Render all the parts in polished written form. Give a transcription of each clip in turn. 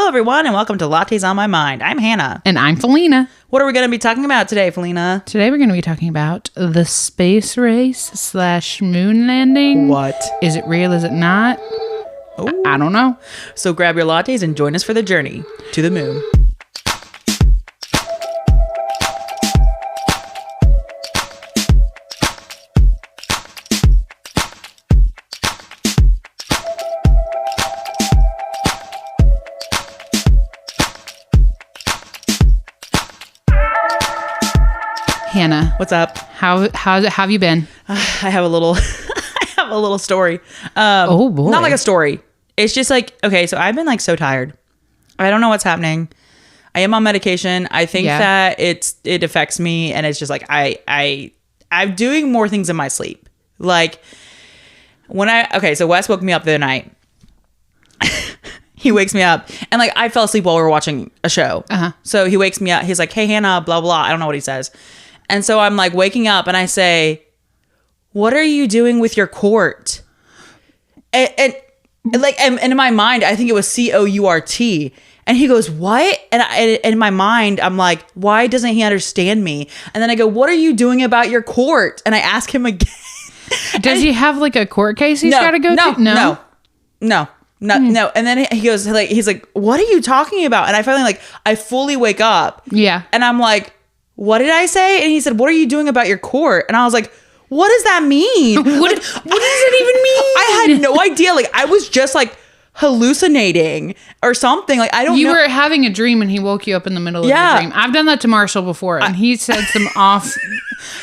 Hello, everyone, and welcome to Lattes on My Mind. I'm Hannah. And I'm Felina. What are we going to be talking about today, Felina? Today we're going to be talking about the space race / moon landing. What? Is it real? Is it not? Ooh. I don't know. So grab your lattes and join us for the journey to the moon. Hannah, What's up? how have you been? I have a little story. Oh, boy. Not like a story. It's just like, okay, so I've been like so tired. I don't know what's happening. I am on medication. I think that it affects me, and it's just like I'm doing more things in my sleep. Like so Wes woke me up the other night. He wakes me up, and like I fell asleep while we were watching a show. So he wakes me up. He's like, "Hey, Hannah, blah blah." I don't know what he says. And so I'm like waking up and I say, "What are you doing with your court?" And in my mind, I think it was COURT. And he goes, "What?" And in my mind, I'm like, "Why doesn't he understand me?" And then I go, "What are you doing about your court?" And I ask him again. Does he have like a court case he's got to go to? No. And then he goes, like, he's like, "What are you talking about?" And I finally I fully wake up. Yeah. And I'm like, "What did I say?" And he said, "What are you doing about your court?" And I was like, "What does that mean?" What does it even mean? I had no idea. Like, I was just like hallucinating or something. Like, I don't know. You were having a dream and he woke you up in the middle of your dream. I've done that to Marshall before, and he said some off.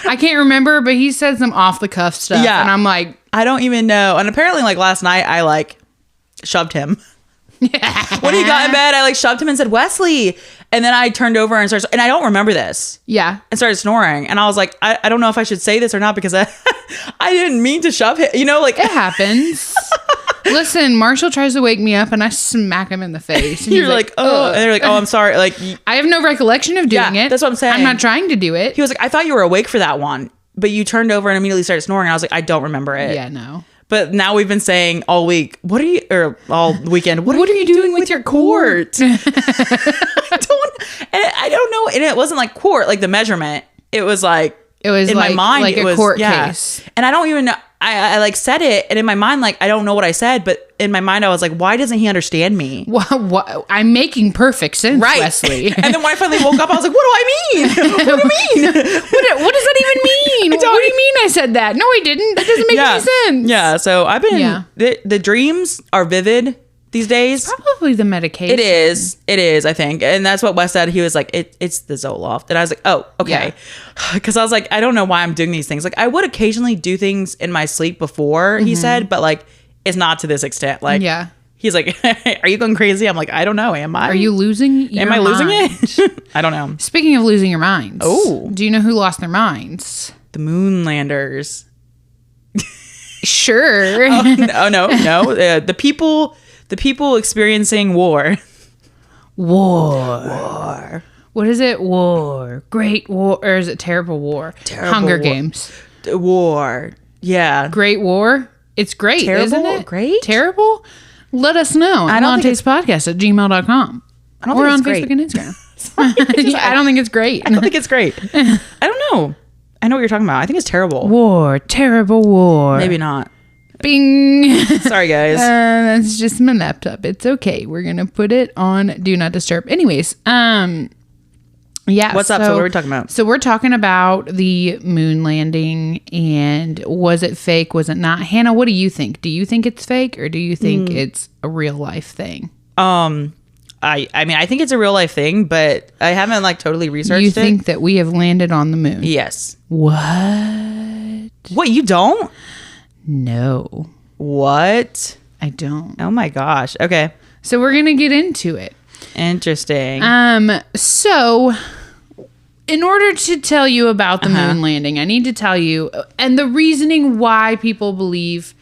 I can't remember, but he said some off the cuff stuff. Yeah. And I'm like, I don't even know. And apparently, like last night, I shoved him. When he got in bed, I shoved him and said, "Wesley." And then I turned over and started, and I don't remember this. Yeah. And started snoring. And I was like, I don't know if I should say this or not, because I didn't mean to shove him. You know, like it happens. Listen, Marshall tries to wake me up and I smack him in the face. And you're like, "Oh," and they're like, "Oh, I'm sorry." Like, I have no recollection of doing it. That's what I'm saying. I'm not trying to do it. He was like, "I thought you were awake for that one, but you turned over and immediately started snoring." And I was like, "I don't remember it." Yeah, no. But now we've been saying all week, all weekend, what are you doing with your court? I don't know. And it wasn't like court, like the measurement. It was like, in my mind, like it a was court case. And I don't even know. I said it, and in my mind, I don't know what I said, but in my mind, I was like, why doesn't he understand me? What? I'm making perfect sense, right, Wesley. And then when I finally woke up, I was like, what do I mean? What do you mean? What does that even mean? What do you mean I said that? No, I didn't. That doesn't make any sense. Yeah, so I've been, the dreams are vivid these days. Probably the medication. It is, I think. And that's what Wes said. He was like, it's the Zoloft. And I was like, oh, okay. Because I was like, I don't know why I'm doing these things. Like, I would occasionally do things in my sleep before, he said, but it's not to this extent. He's like, are you going crazy? I'm like, I don't know. Am I? Are you losing your Am I losing mind? it? I don't know. Speaking of losing your minds. Oh. Do you know who lost their minds? The Moonlanders. Sure. No. The people experiencing war. War. What is it? War. Great war. Or is it terrible war? Terrible Hunger war. Games. War. Yeah. Great war. It's great, Terrible? isn't it? Great? Terrible? Let us know. I don't think Podcast@gmail.com. Or on Facebook and Instagram. I don't think it's great. I don't think it's great. I don't know. I know what you're talking about. I think it's terrible. War. Terrible war. Maybe not. Bing. Sorry, guys. That's just my laptop. It's okay. We're going to put it on Do Not Disturb. Anyways, yeah. What's up? So what are we talking about? So we're talking about the moon landing, and was it fake? Was it not? Hannah, what do you think? Do you think it's fake, or do you think it's a real life thing? I mean, I think it's a real life thing, but I haven't totally researched it. You think that we have landed on the moon? Yes. What? What, you don't? No. What? I don't. Oh my gosh. Okay. So we're going to get into it. Interesting. So in order to tell you about the moon landing, I need to tell you, and the reasoning why people believe,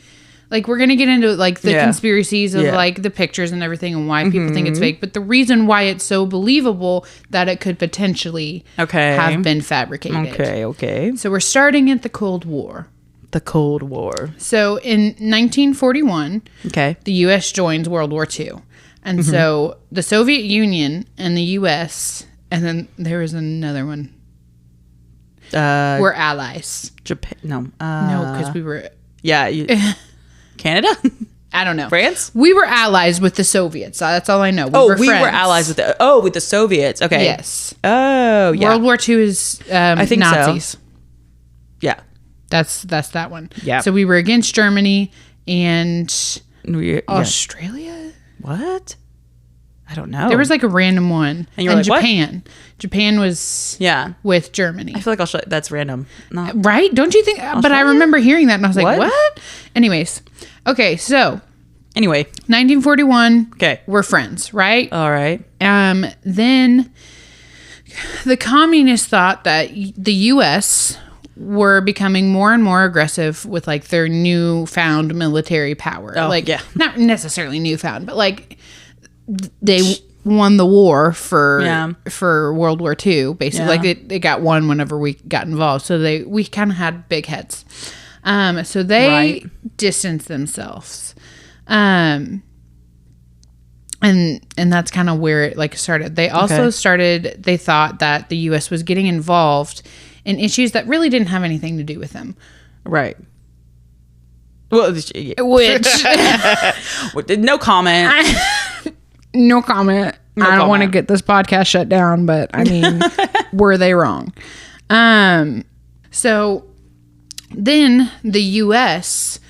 we're going to get into the conspiracies of the pictures and everything, and why people think it's fake, but the reason why it's so believable that it could potentially have been fabricated. Okay. So we're starting at the Cold War. The Cold War. So in 1941, the U.S. joins World War II. And so the Soviet Union and the U.S., and then there was another one, were allies. Japan? No. No, because we were... Yeah. Canada? I don't know. France? We were allies with the Soviets. That's all I know. We were allies with the Soviets. Okay. Yes. Oh, yeah. World War II is I think Nazis. So. Yeah. That's that one. Yeah. So we were against Germany and Australia. Yeah. What? I don't know. There was like a random one. And Japan. What? Japan was with Germany. I feel like that's random. Not right? Don't you think? Australia? But I remember hearing that and I was like, what? Anyways. Okay, so. Anyway. 1941. Okay. We're friends, right? All right. Then the communists thought that the U.S. were becoming more and more aggressive with like their newfound military power. Oh, like, yeah. Not necessarily newfound, but like they won the war for World War II, basically. Like they got won whenever we got involved. So we kind of had big heads. So they distanced themselves. And that's kind of where it like started. They also they thought that the U.S. was getting involved in issues that really didn't have anything to do with them. Right. Well, which no comment. No comment. I don't want to get this podcast shut down, but I mean, were they wrong? So then the U.S.,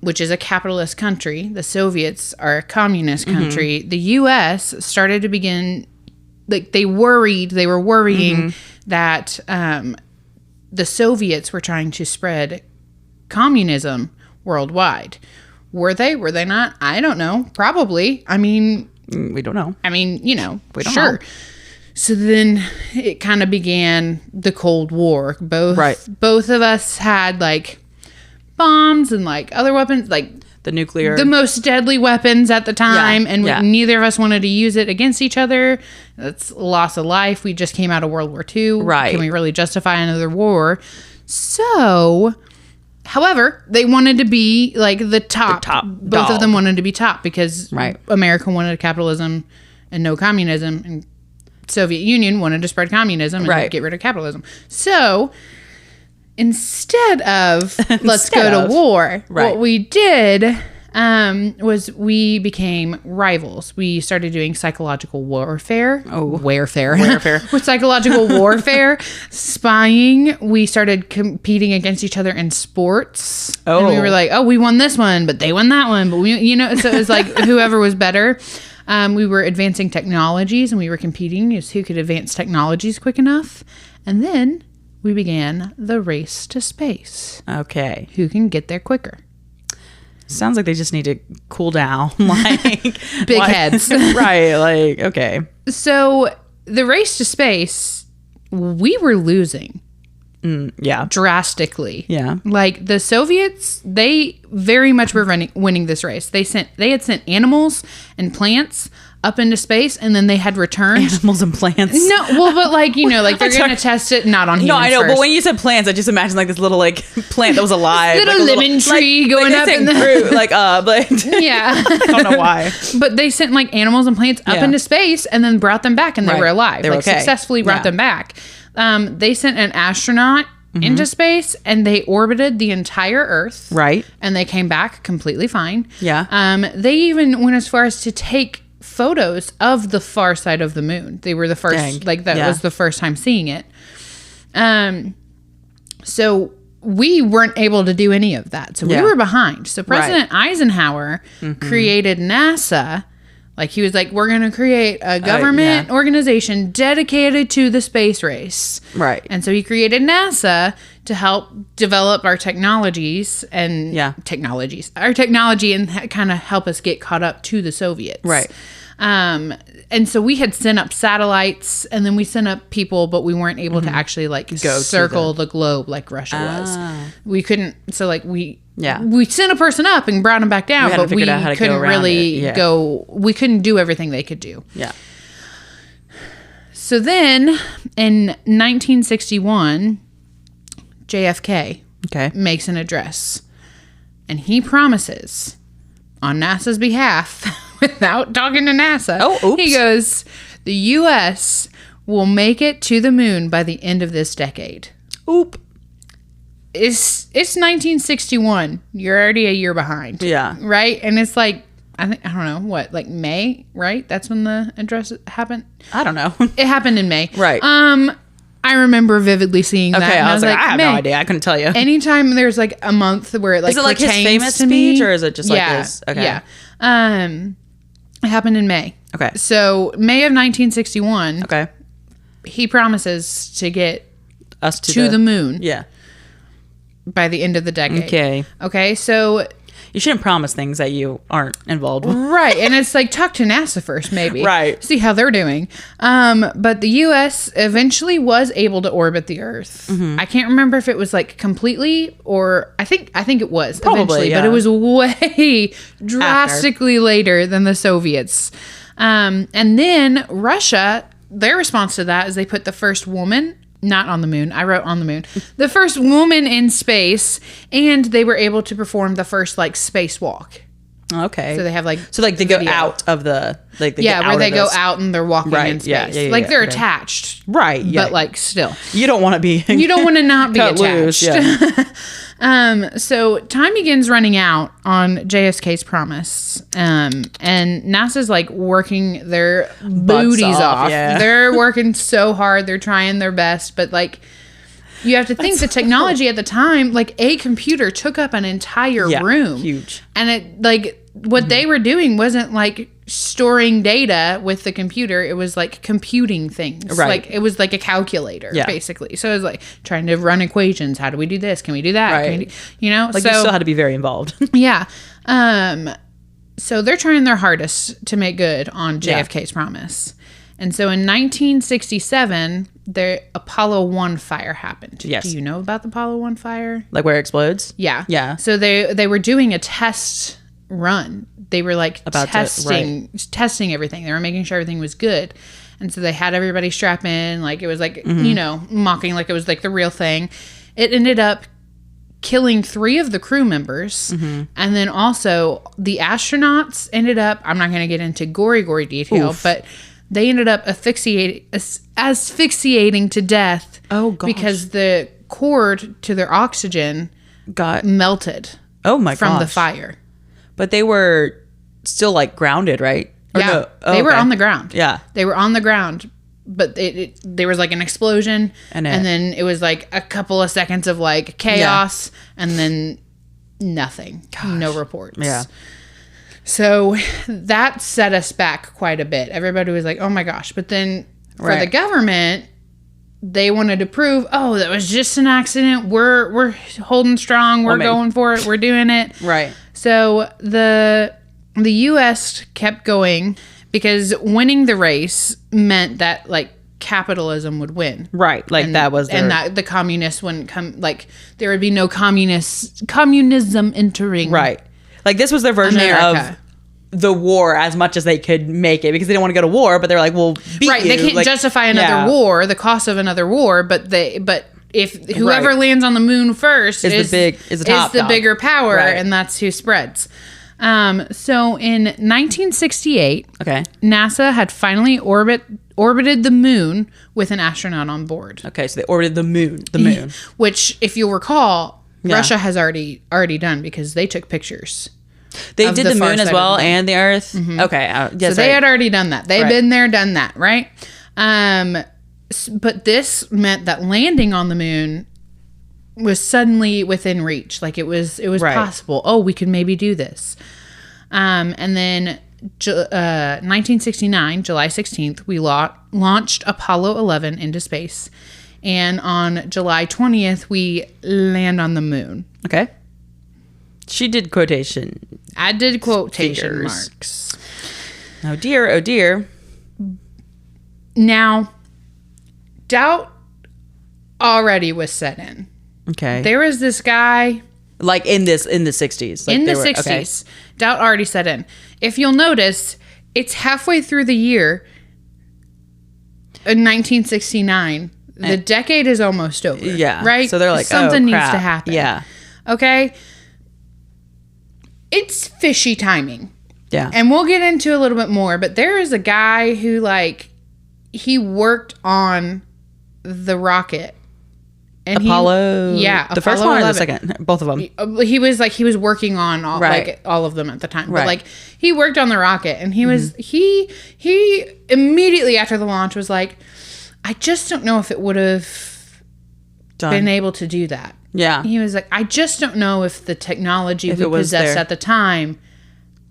which is a capitalist country, the Soviets are a communist country. The U.S. started to begin, like they were worrying that the Soviets were trying to spread communism worldwide. Were they? Were they not? I don't know. Probably. I mean... We don't know. I mean, we don't know. So then it kind of began the Cold War. Both of us had like bombs and like other weapons, like the most deadly weapons at the time, and neither of us wanted to use it against each other. That's loss of life. We just came out of World War II. Right. Can we really justify another war? So, however, they wanted to be like the top Both dog. of them wanted to be top because America wanted capitalism and no communism, and Soviet Union wanted to spread communism and get rid of capitalism. So instead of let's go to war, what we did was we became rivals. We started doing psychological warfare. Warfare. With psychological warfare, spying. We started competing against each other in sports. And we were like, we won this one, but they won that one. But so it was like whoever was better. We were advancing technologies and we were competing as who could advance technologies quick enough. And then we began the race to space. Okay. Who can get there quicker? Sounds like they just need to cool down. Like big heads. Right. Like, okay. So the race to space, we were losing. Drastically. Yeah. Like the Soviets, they very much were winning this race. They had sent animals and plants up into space, and then they had returned animals and plants. No, well, but like like they're going to test it not on humans. No, I know, first. but when you said plants, I just imagined like this little like plant that was alive, little lemon tree going up in the fruit, like yeah. I don't know why, but they sent like animals and plants up into space and then brought them back, and they were alive. They were successfully brought them back. They sent an astronaut into space, and they orbited the entire Earth. Right. And they came back completely fine. Yeah. They even went as far as to take photos of the far side of the moon. They were the first, was the first time seeing it. So we weren't able to do any of that. So we were behind. So President Eisenhower created NASA. Like he was like, we're going to create a government organization dedicated to the space race. Right. And so he created NASA to help develop our technologies and our technology and kind of help us get caught up to the Soviets. Right. And so we had sent up satellites, and then we sent up people, but we weren't able to actually like go circle the globe like Russia was. We couldn't. So like we sent a person up and brought them back down, but we couldn't really go. We couldn't do everything they could do. Yeah. So then in 1961, JFK makes an address, and he promises on NASA's behalf, without talking to NASA. Oh, oops. He goes, the U.S. will make it to the moon by the end of this decade. Oop. It's 1961. You're already a year behind. Yeah. Right? And it's like, I don't know, what, like May, right? That's when the address happened? I don't know. It happened in May. Right. I remember vividly seeing that. Okay, and I was like, I have May. no idea. I couldn't tell you. Anytime there's like a month where it like is it like his pertains famous to me, speech, or is it just like his? Okay. Yeah. It happened in May. Okay. So May of 1961. Okay. He promises to get Us to the moon. Yeah. By the end of the decade. Okay. Okay. So you shouldn't promise things that you aren't involved with. right, and it's like talk to NASA first, maybe. Right. See how they're doing. But the U.S. eventually was able to orbit the Earth. Mm-hmm. I can't remember if it was like completely or I think it was Probably, eventually, yeah. but it was way drastically later than the Soviets. And then Russia, their response to that is they put the first woman. Not on the moon. I wrote on the moon. The first woman in space, and they were able to perform the first like spacewalk. Okay. So they have like they go out of the like they where they go out and they're walking Right, in space. yeah, like they're okay. attached, Right. Yeah. but like still, you don't want to be. you don't want to not be cut attached. loose, yeah. So time begins running out on JFK's promise, and NASA's like working their booties off. Yeah. They're working so hard. They're trying their best, but like. You have to think the technology at the time, like a computer took up an entire room. Huge. And it like what they were doing wasn't like storing data with the computer. It was like computing things. Right. Like it was like a calculator, Yeah. basically. So it was like trying to run equations. How do we do this? Can we do that? Right. Can we you know? Like so, you still had to be very involved. yeah. So they're trying their hardest to make good on JFK's promise. And so in 1967, the Apollo 1 fire happened. Yes. Do you know about the Apollo 1 fire? Like where it explodes? Yeah. Yeah. So they were doing a test run. They were like About testing everything. They were making sure everything was good. And so they had everybody strap in. Like it was like, you know, mocking like it was like the real thing. It ended up killing 3 of the crew members. And then also the astronauts ended up, I'm not going to get into gory detail, but they ended up asphyxiating to death. Oh, gosh. Because the cord to their oxygen Got melted. Oh my from the gosh. fire. But they were still like grounded, right? Or Yeah, no? Oh, they were okay. on the ground. Yeah. They were on the ground, but there was like an explosion, And then it was like a couple of seconds of like chaos, and then nothing. No reports. Yeah. So that set us back quite a bit. Everybody was like, oh my gosh. But then for the government, they wanted to prove, oh, that was just an accident. We're holding strong. We're going for it. We're doing it. Right. So the U.S. kept going because winning the race meant that like capitalism would win. Right. Like And, that was and that the communists wouldn't come. Like there would be no communism entering. Right. Like this was their version America. of the war as much as they could make it because they didn't want to go to war, but they were like, "We'll beat Right. you." They can't like, justify another war, the cost of another war, but if whoever lands on the moon first is the top dog. bigger power, Right. and that's who spreads. So in 1968, NASA had finally orbited the moon with an astronaut on board. Okay, so they orbited the moon. Which, if you'll recall, Russia has already done because they took pictures. They did the far moon as side well of the moon. and the Earth. Okay, yes, So they had already done that. They've been there, done that, right? But this meant that landing on the moon was suddenly within reach. Like it was possible. Oh, we could maybe do this. And then 1969, July 16th, we launched Apollo 11 into space. And on July 20th, we land on the moon. Okay. She did quotation. I did quotation fingers. marks. Oh dear, oh dear. Now, doubt already was set in. Okay. There was this guy like in the 60s. Like in the they were- 60s. Doubt already set in. If you'll notice, it's halfway through the year in 1969. The decade is almost over. Yeah. Right? So they're like, something needs crap. to happen. Yeah. Okay? It's fishy timing. Yeah. And we'll get into a little bit more, but there is a guy who, like, he worked on the rocket. And Apollo. The Apollo first one 11. Or the second? Both of them. He was working on all, like, all of them at the time. But, like, he worked on the rocket, and he was, he immediately after the launch was like, I just don't know if it would have been able to do that. Yeah. He was like, I just don't know if the technology we possessed at the time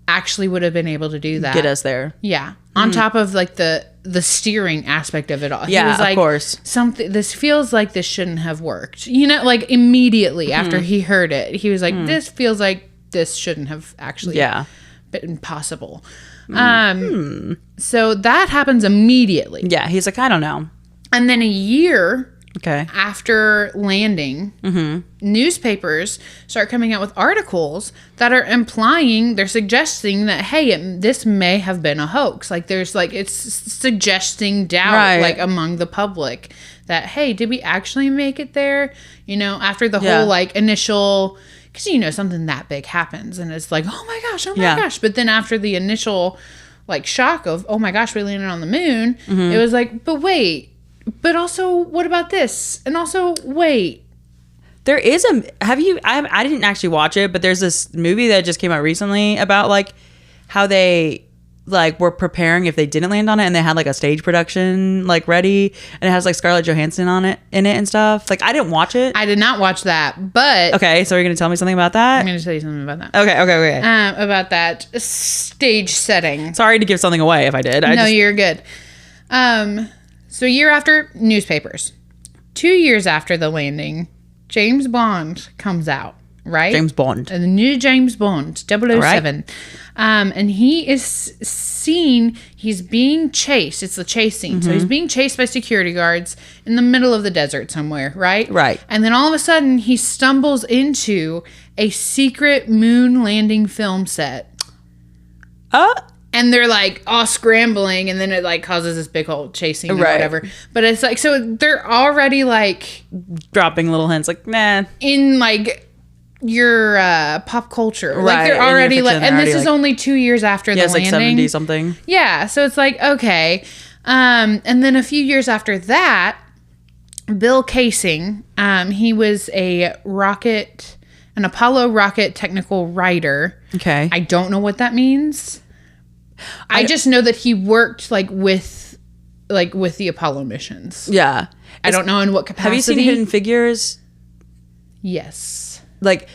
actually would have been able to do that. Get us there. Yeah. On top of, like, the steering aspect of it all. Yeah, he was like, of course. This feels like this shouldn't have worked. You know, like, immediately after he heard it, he was like, this feels like this shouldn't have actually been possible. So that happens immediately. Yeah, he's like, I don't know. And then a year after landing, newspapers start coming out with articles that are implying, they're suggesting that, hey, this may have been a hoax. Like, there's, like, it's suggesting doubt, like, among the public that, hey, did we actually make it there? You know, after the whole, like, initial, because, you know, something that big happens and it's like, oh my gosh. But then after the initial, like, shock of, oh my gosh, we landed on the moon, it was like, but wait. But also, what about this? And also, wait. There is I didn't actually watch it, but there's this movie that just came out recently about, like, how they, like, were preparing if they didn't land on it, and they had, like, a stage production, like, ready, and it has, like, Scarlett Johansson in it and stuff. Like, I didn't watch it. I did not watch that, but... Okay, so you're going to tell me something about that? I'm going to tell you something about that. Okay. About that stage setting. Sorry to give something away if I did. You're good. So a year after, newspapers. 2 years after the landing, James Bond comes out, right? James Bond. The new James Bond, 007. Right. And he is seen, he's being chased. It's the chase scene. So he's being chased by security guards in the middle of the desert somewhere, right? Right. And then all of a sudden, he stumbles into a secret moon landing film set. And they're, like, all scrambling, and then it, like, causes this big old chasing or whatever. But it's, like, so they're already, like... dropping little hints, like, nah. In, like, your pop culture. Right. Like, they're already, like... And this is only 2 years after the landing. It's, like, 70-something. Yeah, so it's, like, okay. And then a few years after that, Bill Casing, he was an Apollo rocket technical writer. Okay. I don't know what that means. I just know that he worked with the Apollo missions. Yeah. I don't know in what capacity. Have you seen Hidden Figures? Yes. Like,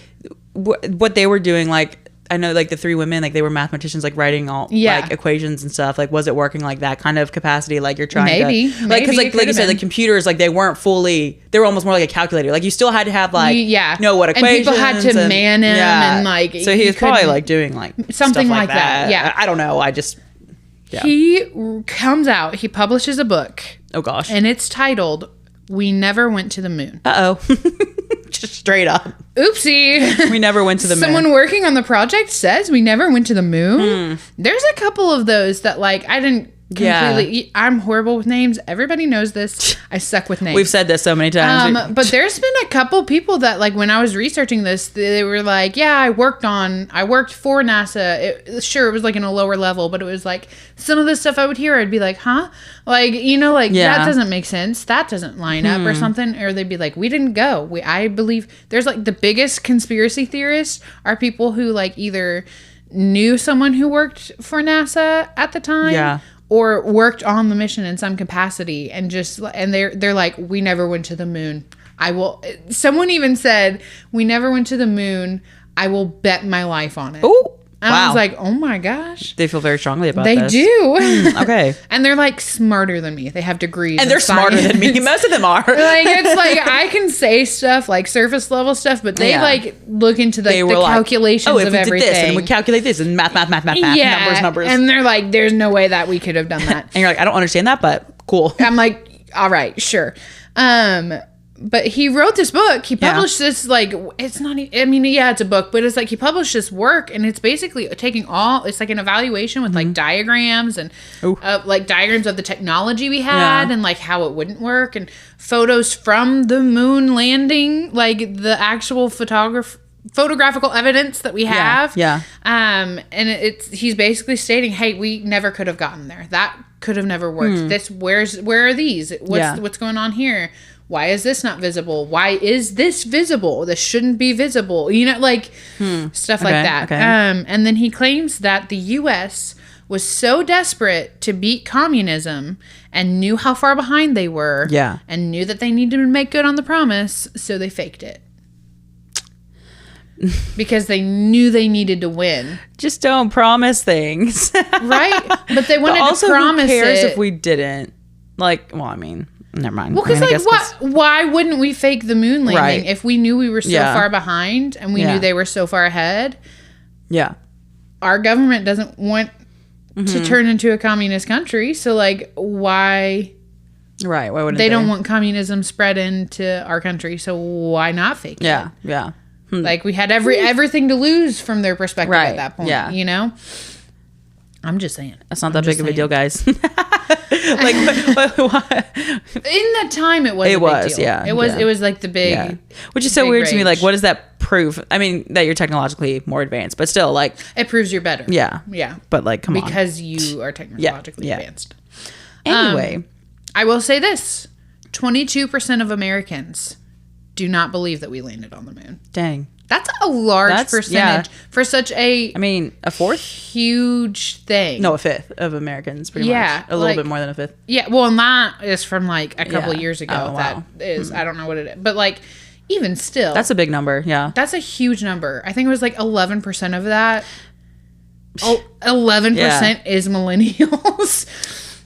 what they were doing, like, I know, like, the three women, like, they were mathematicians, like, writing all, like, equations and stuff. Like, was it working like that kind of capacity? Like, you're trying to... Like, because, like you said, the computers, like, they weren't fully... They were almost more like a calculator. Like, you still had to have, like... know what equations... And people had to man him and, like... So he was probably, like, doing, like, something stuff like that. Yeah. I don't know. I just... Yeah. He comes out. He publishes a book. Oh, gosh. And it's titled, We Never Went to the Moon. Uh-oh. Just straight up. Oopsie. We never went to the moon. Someone working on the project says we never went to the moon. There's a couple of those that, like, I didn't completely... I'm horrible with names. Everybody knows this. I suck with names. We've said this so many times. But there's been a couple people that, like, when I was researching this, they were like, yeah, I worked for NASA. It was, like, in a lower level, but it was, like, some of the stuff I would hear, I'd be like, huh? Like, you know, like, that doesn't make sense. That doesn't line up or something. Or they'd be like, we didn't go. I believe there's, like, the biggest conspiracy theorists are people who, like, either knew someone who worked for NASA at the time or worked on the mission in some capacity and they're like, we never went to the moon. Someone even said, we never went to the moon. I will bet my life on it. Ooh. And I was like, oh my gosh. They feel very strongly about this. They do. Okay. And they're, like, smarter than me. They have degrees. And they're smarter than me. Most of them are. Like, it's like, I can say stuff, like, surface level stuff, but they, like, look into the calculations of everything. We did this, and we calculate this, and math, numbers. And they're like, there's no way that we could have done that. And you're like, I don't understand that, but cool. I'm like, all right, sure. But he wrote this book. He published this, like, it's not, I mean, yeah, it's a book, but it's like he published this work and it's basically taking it's like an evaluation with like diagrams and like diagrams of the technology we had and like how it wouldn't work and photos from the moon landing, like the actual photographical evidence that we have. Yeah. And he's basically stating, hey, we never could have gotten there. That could have never worked. Where are these? What's going on here? Why is this not visible? Why is this visible? This shouldn't be visible. You know, like stuff like that. Okay. And then he claims that the U.S. was so desperate to beat communism and knew how far behind they were. Yeah. And knew that they needed to make good on the promise, so they faked it. Because they knew they needed to win. Just don't promise things. Right? But they wanted also, to promise who cares it. if we didn't? Like, well, I mean, never mind. Well, because why wouldn't we fake the moon landing if we knew we were so far behind and we knew they were so far ahead? Yeah. Our government doesn't want to turn into a communist country, so like, why? Right. Why wouldn't they? Don't want communism spread into our country, so why not fake it? Yeah. Yeah. Like we had everything to lose from their perspective at that point. Yeah. You know? I'm just saying. That's not that big of a deal, guys. Like what? In that time it was a big deal. Yeah. It was like the big which is so weird to me. Like, what does that prove? I mean, that you're technologically more advanced, but still, like, it proves you're better. Yeah. Yeah. But like, come on. Because you are technologically advanced. Anyway. I will say this. 22% of Americans do not believe that we landed on the moon. Dang. That's a large percentage for such a... I mean, a fourth? Huge thing. No, a fifth of Americans, pretty much. A little bit more than a fifth. Yeah, well, and that is from, like, a couple of years ago. Oh, wow. That is... I don't know what it is. But, like, even still... That's a big number, yeah. That's a huge number. I think it was, like, 11% of that. 11% is millennials.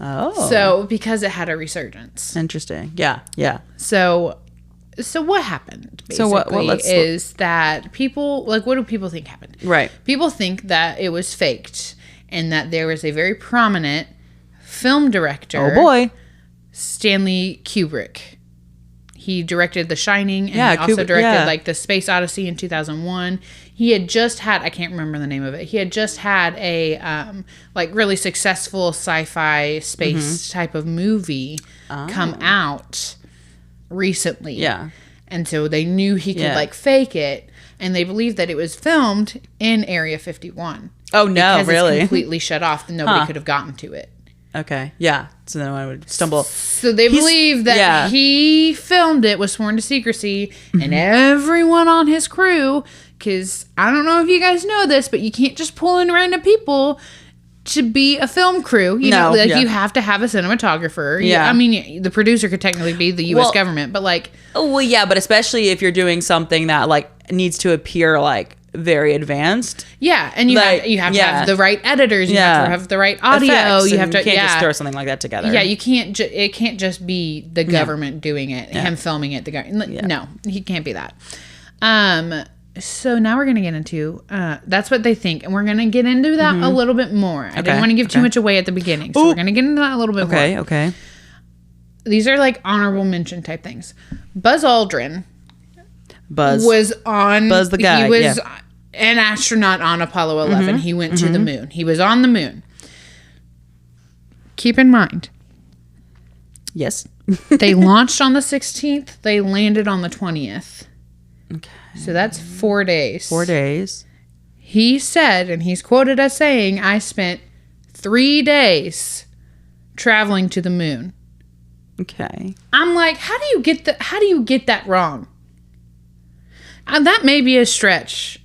Oh. So, because it had a resurgence. Interesting. Yeah, yeah. So what happened, basically, is that people, like, what do people think happened? Right. People think that it was faked and that there was a very prominent film director. Oh, boy. Stanley Kubrick. He directed The Shining and he also directed, like, The Space Odyssey in 2001. He had just had, I can't remember the name of it. He had just had a, like, really successful sci-fi space type of movie come out recently. Yeah. And so they knew he could like fake it, and they believed that it was filmed in Area 51. Oh no, because really? It's completely shut off and nobody could have gotten to it. Okay. Yeah. So then I would stumble. So they believe that he filmed it, was sworn to secrecy, and everyone on his crew, because I don't know if you guys know this, but you can't just pull in random people to be a film crew. You know, like you have to have a cinematographer. Yeah. I mean, the producer could technically be the U.S. government, but like... Oh, well, yeah, but especially if you're doing something that, like, needs to appear, like, very advanced. Yeah, and you have to have the right editors. You have to have the right audio. Effects, you have to... You can't just throw something like that together. Yeah, you can't... it can't just be the government doing it, him filming it. No, he can't be that. So now we're going to get into, that's what they think. And we're going to get into that a little bit more. I didn't want to give too much away at the beginning. So we're going to get into that a little bit more. Okay. These are like honorable mention type things. Buzz Aldrin was on... Buzz the guy, He was an astronaut on Apollo 11. He went to the moon. He was on the moon. Keep in mind. Yes. They launched on the 16th. They landed on the 20th. Okay. So that's 4 days. 4 days. He said, and he's quoted as saying, I spent 3 days traveling to the moon. Okay. I'm like, how do you get that wrong? That may be a stretch,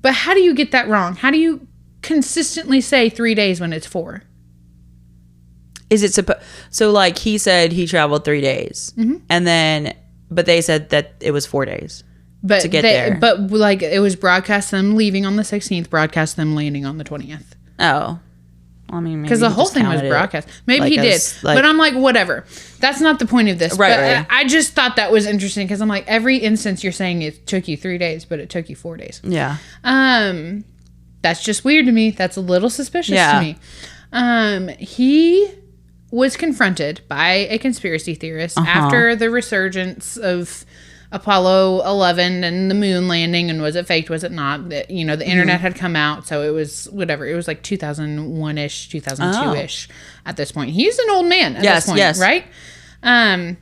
but how do you get that wrong? How do you consistently say 3 days when it's 4? Is it so like he said he traveled 3 days and then, but they said that it was 4 days. But to get there. But like it was broadcast them leaving on the 16th, broadcast them landing on the 20th. Oh. I mean, because the whole thing was broadcast. Maybe like he did. But I'm like, whatever. That's not the point of this. Right. I just thought that was interesting because I'm like, every instance you're saying it took you 3 days, but it took you 4 days. Yeah. That's just weird to me. That's a little suspicious to me. He was confronted by a conspiracy theorist after the resurgence of Apollo 11 and the moon landing, and was it faked, was it not? The internet had come out, so it was whatever. It was like 2001-ish, 2002-ish at this point. He's an old man at this point, right?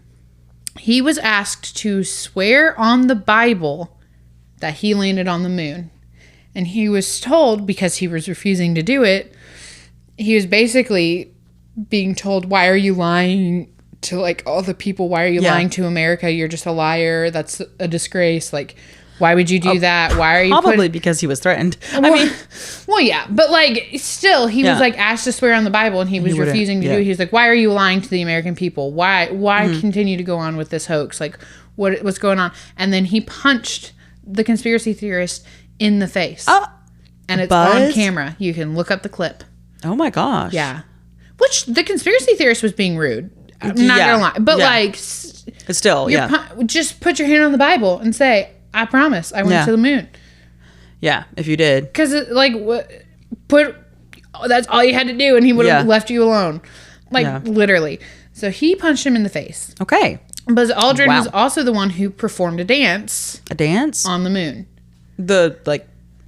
He was asked to swear on the Bible that he landed on the moon. And he was told, because he was refusing to do it, he was basically being told, why are you lying to like all the people? Why are you lying to America? You're just a liar. That's a disgrace. Like, why would you do that? Why are you probably because he was threatened? Well, yeah, but like still, he was like asked to swear on the Bible, and he was refusing to do it. He was like, "Why are you lying to the American people? Why continue to go on with this hoax? Like, what's going on?" And then he punched the conspiracy theorist in the face, and it's on camera. You can look up the clip. Oh my gosh! Yeah, which the conspiracy theorist was being rude. I'm not gonna lie, but like, still, just put your hand on the Bible and say, I promise I went to the moon. Yeah, if you did. Because, that's all you had to do, and he would have left you alone. Literally. So he punched him in the face. Okay. Buzz Aldrin was also the one who performed a dance. A dance? On the moon.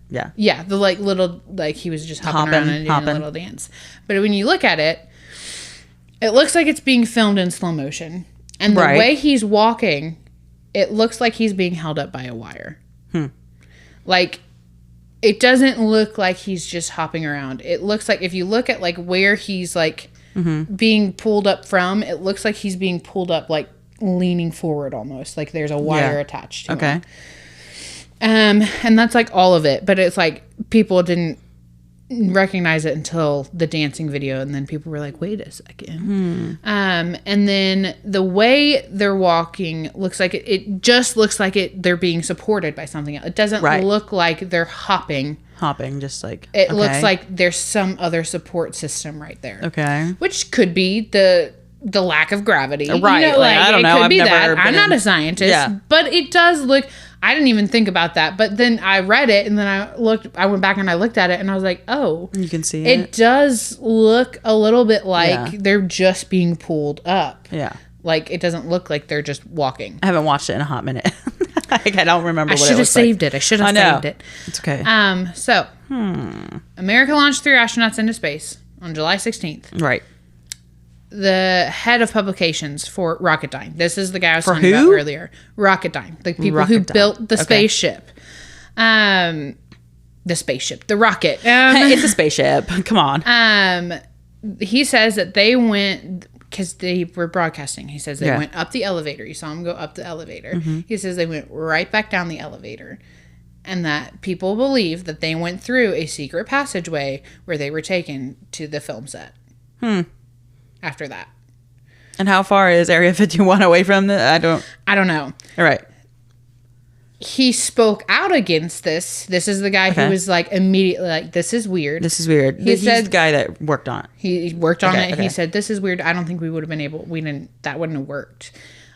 Yeah. Yeah, the, little, he was just hopping around and doing a little dance. But when you look at it, it looks like it's being filmed in slow motion. And the way he's walking, it looks like he's being held up by a wire. It doesn't look like he's just hopping around. It looks like if you look at where he's being pulled up from, it looks like he's being pulled up leaning forward almost. Like there's a wire attached to him. And that's all of it. But it's people didn't recognize it until the dancing video, and then people were like, wait a second. And then the way they're walking looks like it just looks like they're being supported by something else. It doesn't look like they're hopping just it looks like there's some other support system right there, which could be the lack of gravity, right? I don't know. It could be that. I'm not a scientist, but it does look. I didn't even think about that, but then I read it, and then I went back and I looked at it, and I was like, oh, you can see it does look a little bit like they're just being pulled up. Yeah. It doesn't look like they're just walking. I haven't watched it in a hot minute. I don't remember what it was. I should have saved it. I should have saved it. It's okay. So, America launched 3 astronauts into space on July 16th. Right. The head of publications for Rocketdyne. This is the guy I was talking about earlier. Rocketdyne. The people who built the spaceship. The rocket. It's a spaceship. Come on. He says that they went, because they were broadcasting, he says they went up the elevator. You saw him go up the elevator. He says they went right back down the elevator. And that people believe that they went through a secret passageway where they were taken to the film set. After that. And how far is Area 51 away from the? I don't know. All right. He spoke out against this. This is the guy who was immediately this is weird. This is weird. He's the guy that worked on it. He worked on it. Okay. He said, this is weird. I don't think we would have been able, that wouldn't have worked.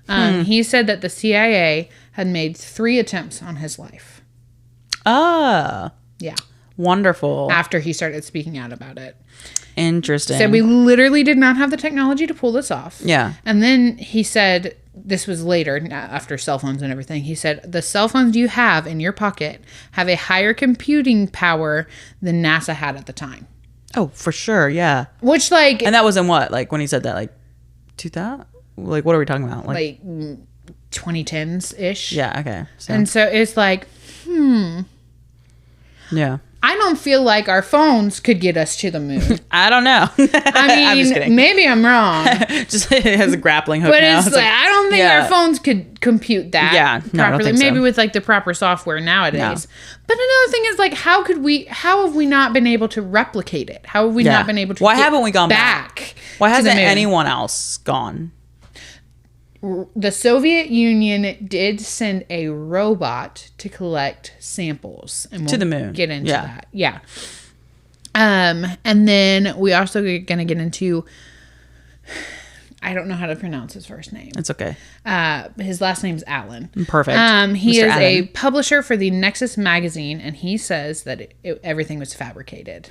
He said that the CIA had made 3 attempts on his life. Ah. Yeah. Wonderful. After he started speaking out about it. Interesting. Said we literally did not have the technology to pull this off. Yeah. And then he said, this was later, after cell phones and everything, he said, the cell phones you have in your pocket have a higher computing power than NASA had at the time. Oh, for sure, yeah. Which, And that was in what? When he said that, 2000? What are we talking about? 2010s-ish. Yeah, okay. And so it's Yeah. I don't feel like our phones could get us to the moon. I don't know. I mean, I'm just kidding. Maybe I'm wrong. Just it has a grappling hook but now. It's I don't think our phones could compute that properly. I don't think maybe so. with the proper software nowadays. No. But another thing is how have we not been able to replicate it? How have we not been able to Why haven't we gone back? Why hasn't anyone else gone? The Soviet Union did send a robot to collect samples. And to the moon. Get into that. Yeah. And then we also going to get into, I don't know how to pronounce his first name. It's okay. His last name's Allen. Perfect. He is a publisher for the Nexus magazine, and he says that everything was fabricated.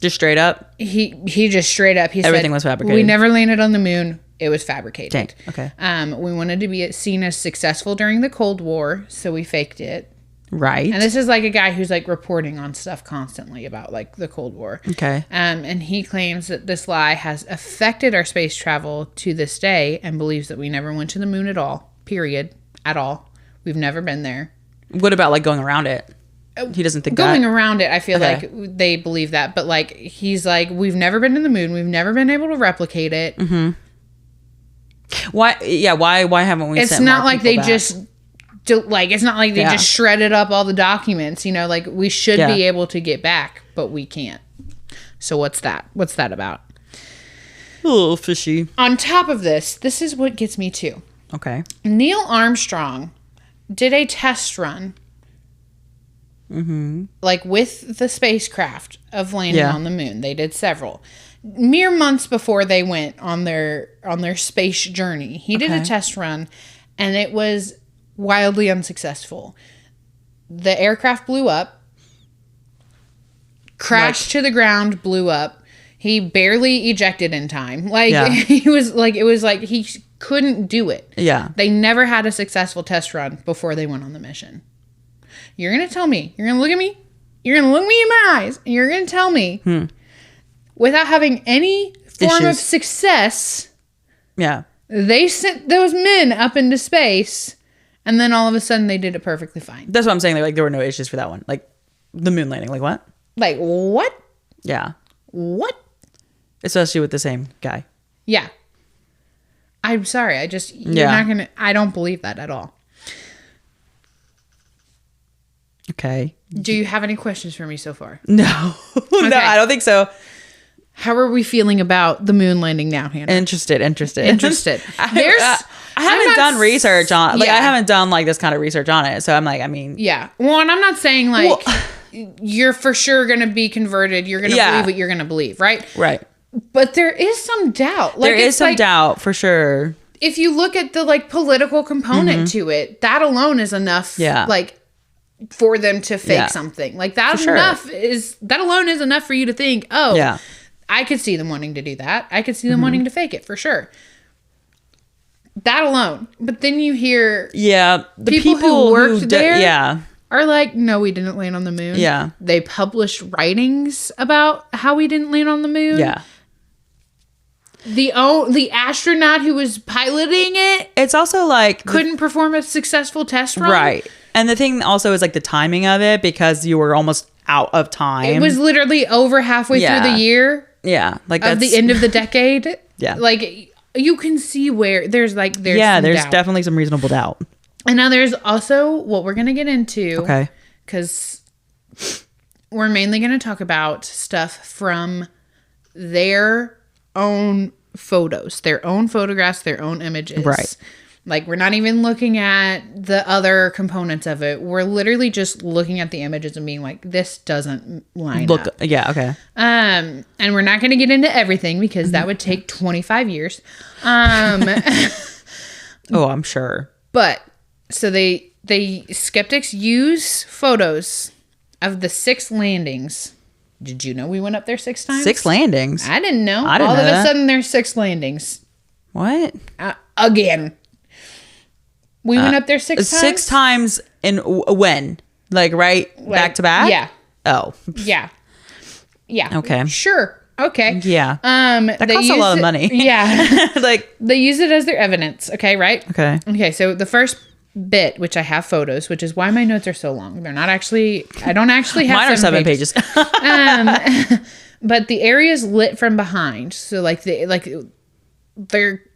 Just straight up? He just straight up, he said everything was fabricated. We never landed on the moon. It was fabricated. Dang. Okay. We wanted to be seen as successful during the Cold War, so we faked it. Right. And this is a guy who's reporting on stuff constantly about the Cold War. Okay. And he claims that this lie has affected our space travel to this day, and believes that we never went to the moon at all. Period. At all. We've never been there. What about like going around it? He doesn't think going that. around it. I feel like they believe that, but like he's like, we've never been to the moon. We've never been able to replicate it. Why? Yeah. Why haven't we? It's not like they just it's not like they just shredded up all the documents. You know, like we should be able to get back, but we can't. So what's that? What's that about? A little fishy. On top of this is what gets me too. Okay. Neil Armstrong did a test run. Like with the spacecraft of landing on the moon. They did several. Mere months before they went on their space journey, he did a test run, and it was wildly unsuccessful. The aircraft blew up, crashed to the ground, blew up. He barely ejected in time. He was like, it was like he couldn't do it. Yeah. They never had a successful test run before they went on the mission. You're going to tell me, you're going to look at me, you're going to look me in my eyes, and you're going to tell me, without having any form of success, they sent those men up into space, and then all of a sudden they did it perfectly fine. That's what I'm saying. Like, there were no issues for that one. Like, the moon landing. Like, what? Like, what? Yeah. What? Especially with the same guy. Yeah. I'm sorry. You're not going to, I don't believe that at all. Okay. Do you have any questions for me so far? No. Okay. No, I don't think so. How are we feeling about the moon landing now, Hannah? Interested. I haven't done research on, like, I haven't done like this kind of research on it. So I'm like, I mean. Yeah. Well, and I'm not saying like you're for sure going to be converted. You're going to believe what you're going to believe, right? Right. But there is some doubt. Like, there is some doubt for sure. If you look at the like political component to it, that alone is enough. Yeah. Like, for them to fake something like that that alone is enough for you to think, I could see them wanting to do that. I could see them wanting to fake it for sure. That alone. But then you hear the people who worked there are like, no, we didn't land on the moon. Yeah. They published writings about how we didn't land on the moon. Yeah. The astronaut who was piloting it, it's also like couldn't perform a successful test run. Right. And the thing also is like the timing of it, because you were almost out of time. It was literally over halfway through the year. Yeah. Like of the end of the decade. Yeah. Like you can see where there's doubt. Definitely some reasonable doubt. And now there's also what we're going to get into. Okay. Because we're mainly going to talk about stuff from their own photos, their own photographs, their own images. Right. Like, we're not even looking at the other components of it. We're literally just looking at the images and being like, this doesn't line up. Yeah, okay. And we're not going to get into everything because that would take 25 years. Oh, I'm sure. But, so skeptics use photos of the 6 landings. Did you know we went up there 6 times? 6 landings? I didn't know. I didn't know All of that. a sudden, there's 6 landings. What? Again. We went up there 6 times? 6 times in when? Like, back to back? Yeah. Oh. Yeah. Yeah. Okay. Sure. Okay. Yeah. That costs a lot of money. Yeah. Like, they use it as their evidence. Okay, right? Okay. Okay, so the first bit, which I have photos, which is why my notes are so long. They're not actually, I don't actually have mine are 7 pages. But the area's lit from behind. So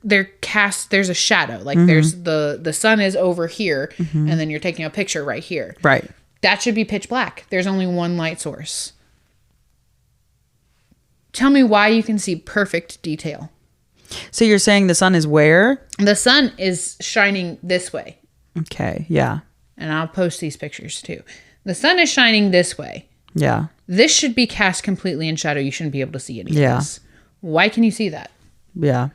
they're cast, there's a shadow. Like there's the sun is over here and then you're taking a picture right here. Right. That should be pitch black. There's only one light source. Tell me why you can see perfect detail. So you're saying the sun is where? The sun is shining this way. Okay. Yeah. And I'll post these pictures too. The sun is shining this way. Yeah. This should be cast completely in shadow. You shouldn't be able to see any of this. Why can you see that? Yeah.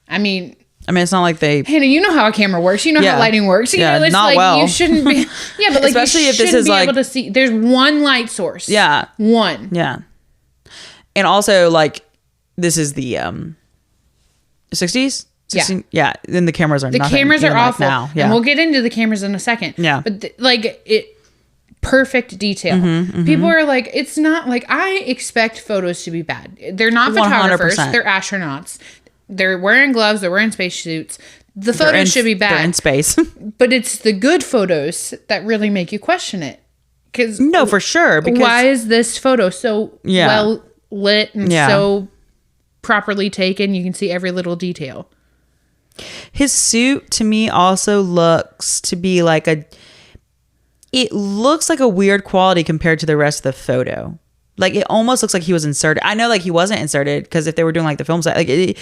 I mean, it's not like they... Hannah, you know how a camera works. You know how lighting works. You know, it's not like well. You shouldn't be... Yeah, but like especially you if this shouldn't is be like... able to see. There's one light source. Yeah. One. Yeah. And also, like, this is the 60s? 16? Yeah. Then the cameras are The nothing, cameras are awful. Now. Yeah. And we'll get into the cameras in a second. Yeah. But perfect detail. People are like, it's not like, I expect photos to be bad. They're not photographers. 100%. They're astronauts. They're wearing gloves. They're wearing spacesuits. The photos should be bad. They're in space. But it's the good photos that really make you question it. No, for sure. Because why is this photo so well lit and so properly taken? You can see every little detail. His suit to me also looks to be like it looks like a weird quality compared to the rest of the photo. Like it almost looks like he was inserted. I know like he wasn't inserted because if they were doing like the film set, like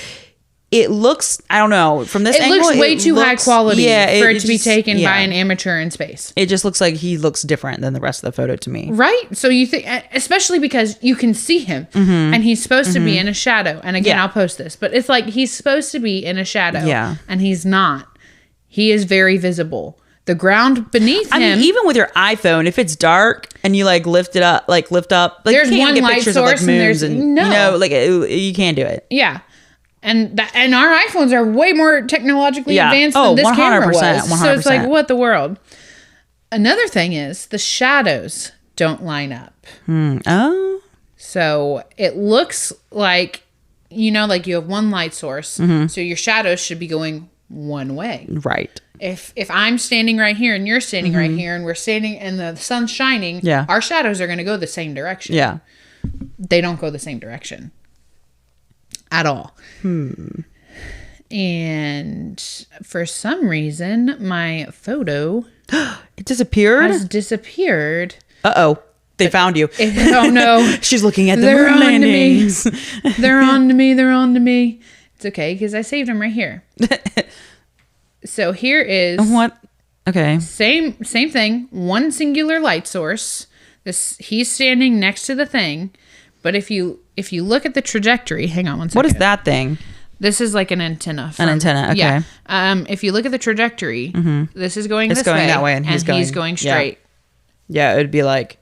it looks, I don't know, from this angle. It looks way too high quality for it to be taken by an amateur in space. It just looks like he looks different than the rest of the photo to me. Right? So you think, especially because you can see him and he's supposed to be in a shadow. And again, I'll post this, but it's like he's supposed to be in a shadow and he's not. He is very visible. The ground beneath him. I mean, even with your iPhone, if it's dark and you like lift up, like there's you can't one get light pictures source of like moons and you know, like you can't do it. Yeah. And our iPhones are way more technologically advanced than this 100%, camera was. 100%. So it's like, what the world? Another thing is the shadows don't line up. Oh. So it looks like, you know, like you have one light source. So your shadows should be going one way. Right. If I'm standing right here and you're standing right here and we're standing and the sun's shining, our shadows are going to go the same direction. Yeah. They don't go the same direction. At all. And for some reason, my photo it disappeared. Has disappeared. Uh-oh. They found you. Oh no. She's looking at the moon landings. They're on to me. They're on to me. It's okay because I saved them right here. So here is what? Okay. Same thing. One singular light source. He's standing next to the thing, but if you look at the trajectory, hang on one second. What is that thing? This is like an antenna. An antenna, okay. Yeah. If you look at the trajectory, this is going this way. That way, and he's going straight. Yeah, it would be like...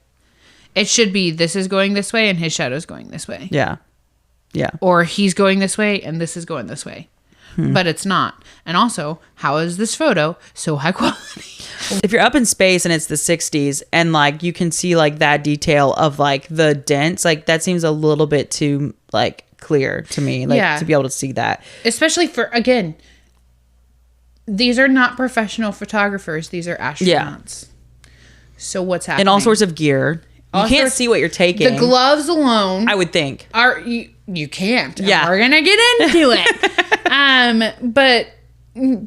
It should be this is going this way and his shadow's going this way. Yeah. Yeah. Or he's going this way and this is going this way. But it's not. And also, how is this photo so high quality? If you're up in space and it's the 60s and like you can see like that detail of like the dents, like that seems a little bit too like clear to me, like to be able to see that. Especially for, again, these are not professional photographers. These are astronauts. So what's happening? In all sorts of gear. You can't see what you're taking. The gloves alone, I would think, are you can't. Yeah, we're gonna get into it. But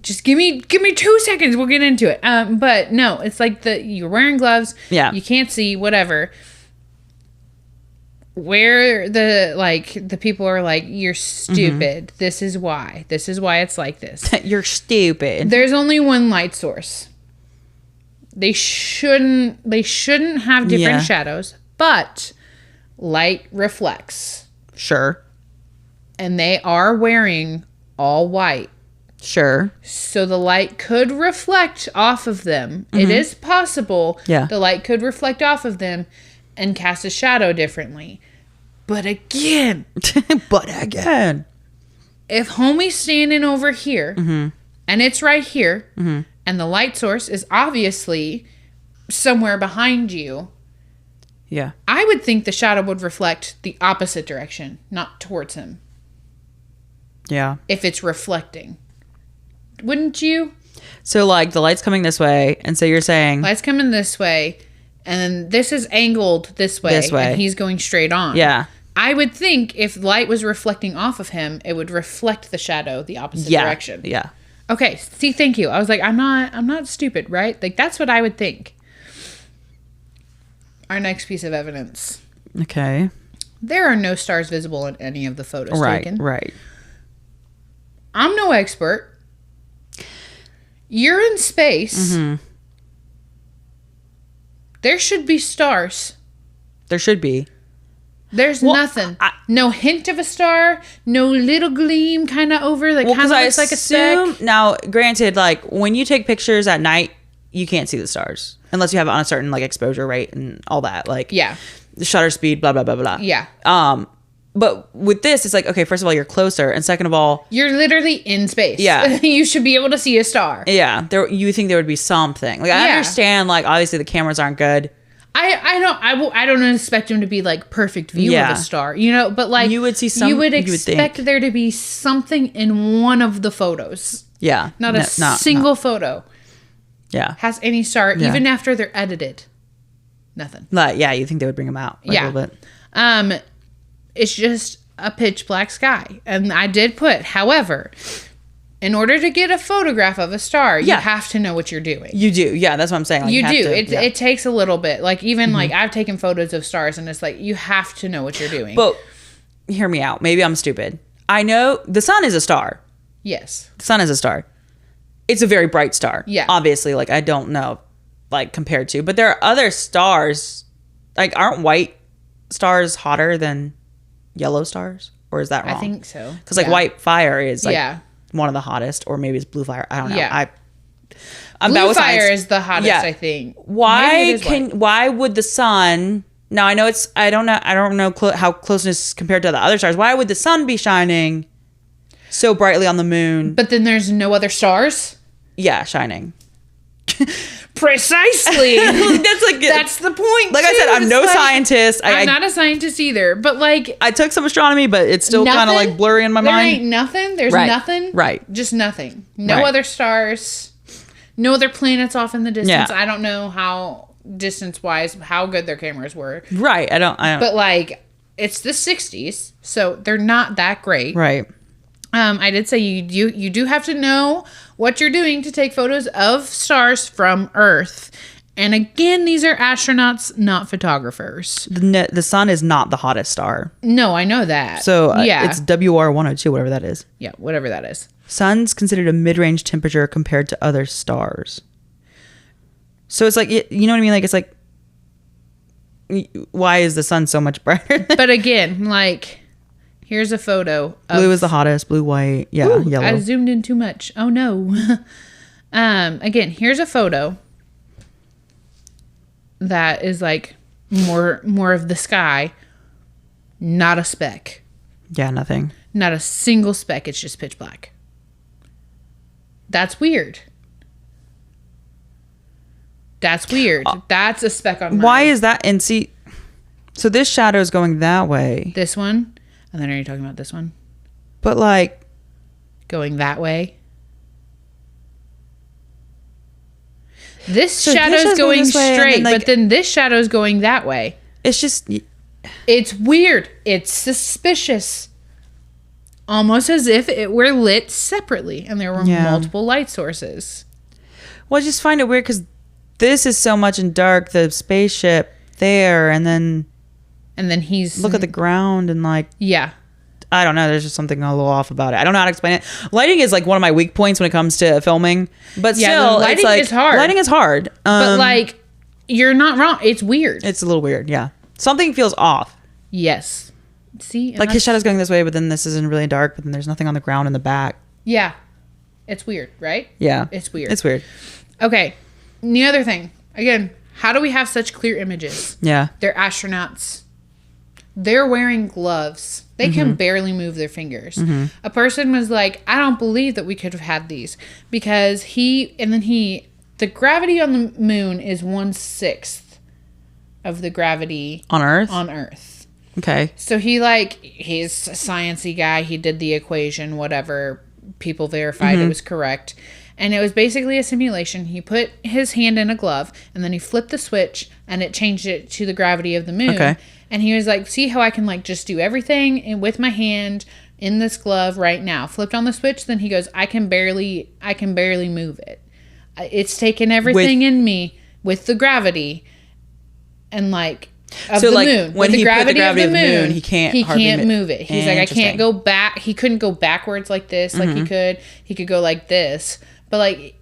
just give me 2 seconds. We'll get into it. But no, it's like you're wearing gloves. Yeah, you can't see whatever. Where the people are like, you're stupid. This is why. This is why it's like this. You're stupid. There's only one light source. They shouldn't have different shadows, but light reflects. Sure. And they are wearing all white. Sure. So the light could reflect off of them. It is possible the light could reflect off of them and cast a shadow differently. But again. If homie's standing over here and it's right here and the light source is obviously somewhere behind you. Yeah. I would think the shadow would reflect the opposite direction, not towards him. Yeah. If it's reflecting. Wouldn't you? So like the light's coming this way, and so you're saying light's coming this way, and then this is angled this way. And he's going straight on. Yeah. I would think if light was reflecting off of him, it would reflect the shadow the opposite direction. Yeah. Okay, see, thank you. I was like, I'm not stupid, right? Like, that's what I would think. Our next piece of evidence. Okay. There are no stars visible in any of the photos taken. Right. I'm no expert. You're in space. There should be stars. There should be. There's nothing. No hint of a star. No little gleam kind of over. Like, kind of looks like a speck. Now, granted, like, when you take pictures at night, you can't see the stars. Unless you have it on a certain, like, exposure rate and all that. Like, the shutter speed, blah, blah, blah, blah. Yeah. But with this, it's like, okay, first of all, you're closer. And second of all... You're literally in space. Yeah. You should be able to see a star. Yeah. You think there would be something. Like, I understand, like, obviously the cameras aren't good. I don't expect him to be like perfect view of a star, you know, but like you would see some, you would expect there to be something in one of the photos. Yeah. Not a single photo. Yeah. Has any star, even after they're edited. Nothing. Yeah, you think they would bring them out a little bit. It's just a pitch black sky. And I did put, however, in order to get a photograph of a star, you have to know what you're doing. You do. Yeah, that's what I'm saying. Like, you do. It takes a little bit. Like, even like I've taken photos of stars and it's like, you have to know what you're doing. But hear me out. Maybe I'm stupid. I know the sun is a star. Yes. The sun is a star. It's a very bright star. Yeah. Obviously, like, I don't know, like, compared to. But there are other stars. Like, aren't white stars hotter than yellow stars? Or is that wrong? I think so. Because, like, white fire is, like, one of the hottest. Or maybe it's blue fire. I don't know. Yeah. Blue fire is the hottest, I think. Why would the sun... Now, I know I don't know how close it is compared to the other stars. Why would the sun be shining so brightly on the moon? But then there's no other stars? Yeah, shining. Precisely. That's the point. Like I said, I'm no scientist. I'm not a scientist either. But like, I took some astronomy, but it's still kind of like blurry in my mind. There ain't nothing. There's nothing. Right. Just nothing. No other stars. No other planets off in the distance. I don't know how distance wise how good their cameras were. Right. I don't. But like, it's the 60s, so they're not that great. Right. I did say you do have to know what you're doing to take photos of stars from Earth. And again, these are astronauts, not photographers. The sun is not the hottest star. No, I know that. So it's WR102, whatever that is. Yeah, whatever that is. Sun's considered a mid-range temperature compared to other stars. So it's like, you know what I mean? Like, it's like, why is the sun so much brighter? But again, like... Here's a photo. Blue is the hottest. Blue, white. Yeah, ooh, yellow. I zoomed in too much. Oh, no. Again, here's a photo that is like more of the sky. Not a speck. Yeah, nothing. Not a single speck. It's just pitch black. That's weird. That's a speck on mine. Why is that? And see, so this shadow is going that way. This one? And then are you talking about this one? But like... Going that way? This shadow's going straight, but then this shadow's going that way. It's just... It's weird. It's suspicious. Almost as if it were lit separately and there were multiple light sources. Well, I just find it weird because this is so much in dark, the spaceship there, and then he's... Look at the ground and like... Yeah. I don't know. There's just something a little off about it. I don't know how to explain it. Lighting is like one of my weak points when it comes to filming. But still, lighting is hard. Lighting is hard. But like, you're not wrong. It's weird. It's a little weird, yeah. Something feels off. Yes. See? Like his shadow's going this way, but then this isn't really dark, but then there's nothing on the ground in the back. Yeah. It's weird, right? Yeah. It's weird. It's weird. Okay. And the other thing. Again, how do we have such clear images? Yeah. They're astronauts. They're wearing gloves. They can barely move their fingers. A person was like, I don't believe that we could have had these because the gravity on the moon is 1/6 of the gravity on Earth. Okay. So he's a sciencey guy. He did the equation, whatever. People verified it was correct. And it was basically a simulation. He put his hand in a glove and then he flipped the switch and it changed it to the gravity of the moon. Okay. And he was like, see how I can like just do everything with my hand in this glove right now. Flipped on the switch. Then he goes, I can barely move it. It's taken everything in me with the gravity and like of the moon. When the gravity of the moon, he can't move it. He's like, I can't go back. He couldn't go backwards like this. Like he could. He could go like this. But like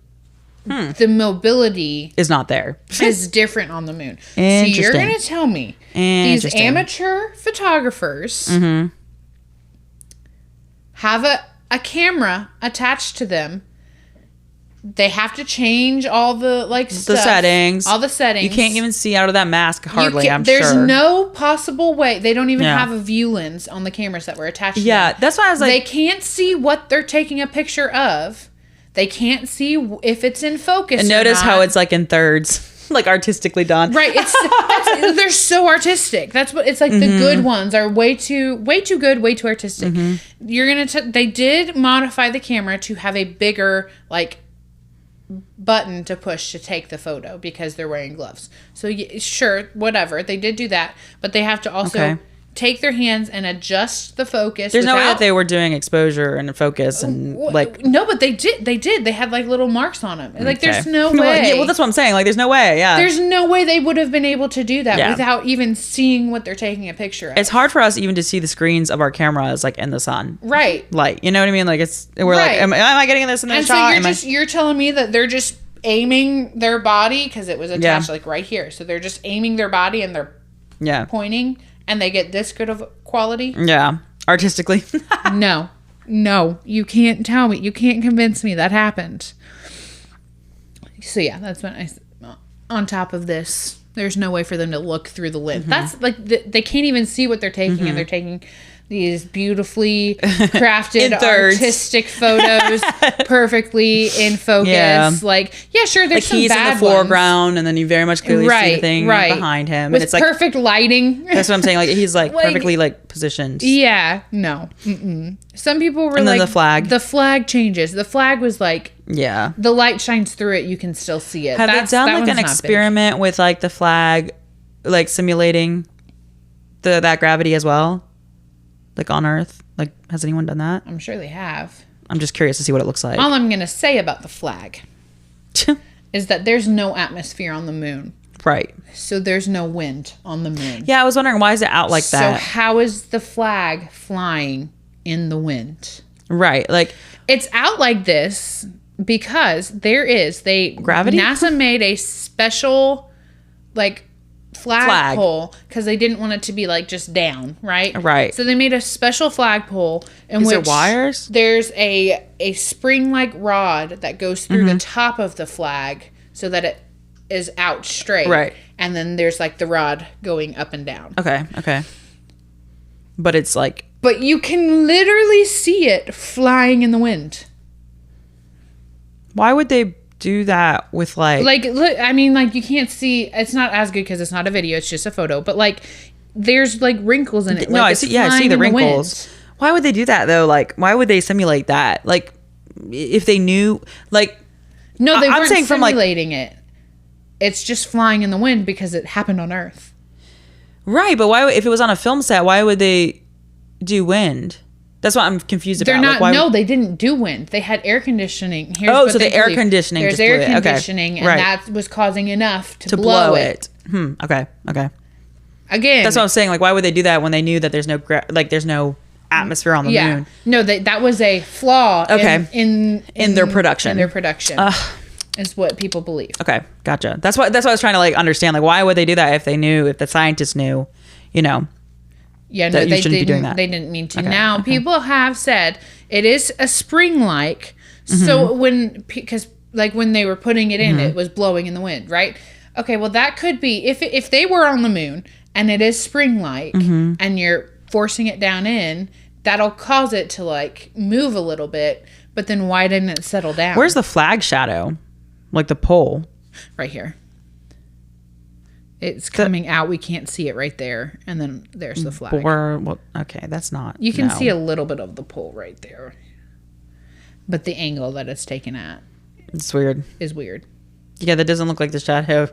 the mobility is not there. Is different on the moon. So you're going to tell me these amateur photographers have a camera attached to them. They have to change all the settings. All the settings. You can't even see out of that mask hardly, I'm there's sure. There's no possible way. They don't even have a view lens on the cameras that were attached to them. Yeah, that's why I was like... They can't see what they're taking a picture of. They can't see if it's in focus. And notice how it's like in thirds. like artistically done. Right. They're so artistic. That's what it's like. The good ones are way too good, way too artistic. They did modify the camera to have a bigger like button to push to take the photo because they're wearing gloves. So sure, whatever. They did do that, but they have to also take their hands and adjust the focus. There's no way that they were doing exposure and focus and like... No, but they did. They had like little marks on them. Like there's no way. Yeah, well, that's what I'm saying. Like there's no way. Yeah. There's no way they would have been able to do that without even seeing what they're taking a picture of. It's hard for us even to see the screens of our cameras like in the sun. Right. Light. You know what I mean? Like we're like, am I getting this in the shot? So you're telling me that they're just aiming their body because it was attached like right here. So they're just aiming their body and they're pointing and they get this good of quality? Yeah. Artistically. No, you can't tell me. You can't convince me that happened. So yeah, that's when on top of this, there's no way for them to look through the lens. That's like, they can't even see what they're taking and they're taking these beautifully crafted artistic photos perfectly in focus. Yeah. Like, yeah, sure, there's some he's bad in the foreground and then you very much clearly see the thing behind him. With and it's like perfect lighting. That's what I'm saying. Like he's like perfectly like positioned. Yeah. No. Some people were and like, then the flag. The flag changes. The flag was like, yeah, the light shines through it. You can still see it. Have they done like an experiment with like the flag, like simulating that gravity as well? Like on Earth? Like, has anyone done that? I'm sure they have. I'm just curious to see what it looks like. All I'm going to say about the flag is that there's no atmosphere on the moon. Right. So there's no wind on the moon. Yeah, I was wondering, why is it out like that? So how is the flag flying in the wind? Right. Like, it's out like this because gravity? NASA made a special, like, flagpole because they didn't want it to be like just down, right? So they made a special flagpole in which wires? There's a spring-like rod that goes through the top of the flag so that it is out straight. Right. And then there's like the rod going up and down. Okay. But it's like... But you can literally see it flying in the wind. Why would they do that with like look, I mean, like, you can't see, it's not as good because it's not a video, it's just a photo, but like there's like wrinkles in it. No, I see the wrinkles. Why would they do that though? Like, why would they simulate that? Like, if they knew, like, no, they weren't simulating it. It's just flying in the wind because it happened on Earth. Right, but why, if it was on a film set, why would they do wind? That's what I'm confused about. They're not. Like, no, they didn't do wind. They had air conditioning. So the air conditioning. There's air conditioning, and that was causing enough to blow it. Okay. Again, that's what I'm saying. Like, why would they do that when they knew that there's no atmosphere on the moon? No, that was a flaw. In their production. Is what people believe. Okay, gotcha. That's what I was trying to like understand. Like, why would they do that if they knew? If the scientists knew, you know. Yeah, no, they shouldn't be doing that. They didn't mean to. Now, people have said it is a spring-like. So because when they were putting it in, it was blowing in the wind, right? Okay, well, that could be if they were on the moon and it is spring-like and you're forcing it down in, that'll cause it to like move a little bit. But then why didn't it settle down? Where's the flag shadow? Like the pole? Right here. It's coming out. We can't see it right there. And then there's the flag. Okay, that's not... You can see a little bit of the pole right there. But the angle that it's taken at... It's weird. Is weird. Yeah, that doesn't look like the shadow.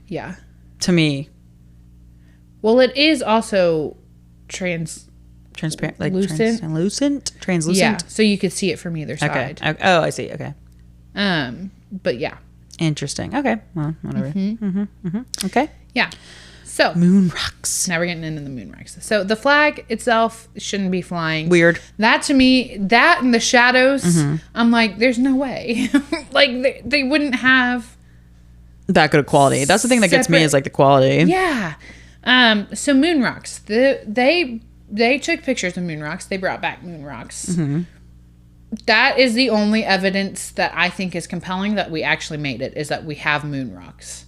Yeah. To me. Well, it is also transparent. Like translucent. Yeah, so you could see it from either side. Okay. Oh, I see. Okay. But yeah. Interesting. Okay. Well, whatever. Okay. Yeah. So moon rocks. Now we're getting into the moon rocks. So the flag itself shouldn't be flying. Weird. That to me, that and the shadows, I'm like, there's no way. Like they wouldn't have that good of quality. That's the thing that gets me is like the quality. Yeah. So moon rocks. They took pictures of moon rocks. They brought back moon rocks. That is the only evidence that I think is compelling that we actually made it, is that we have moon rocks.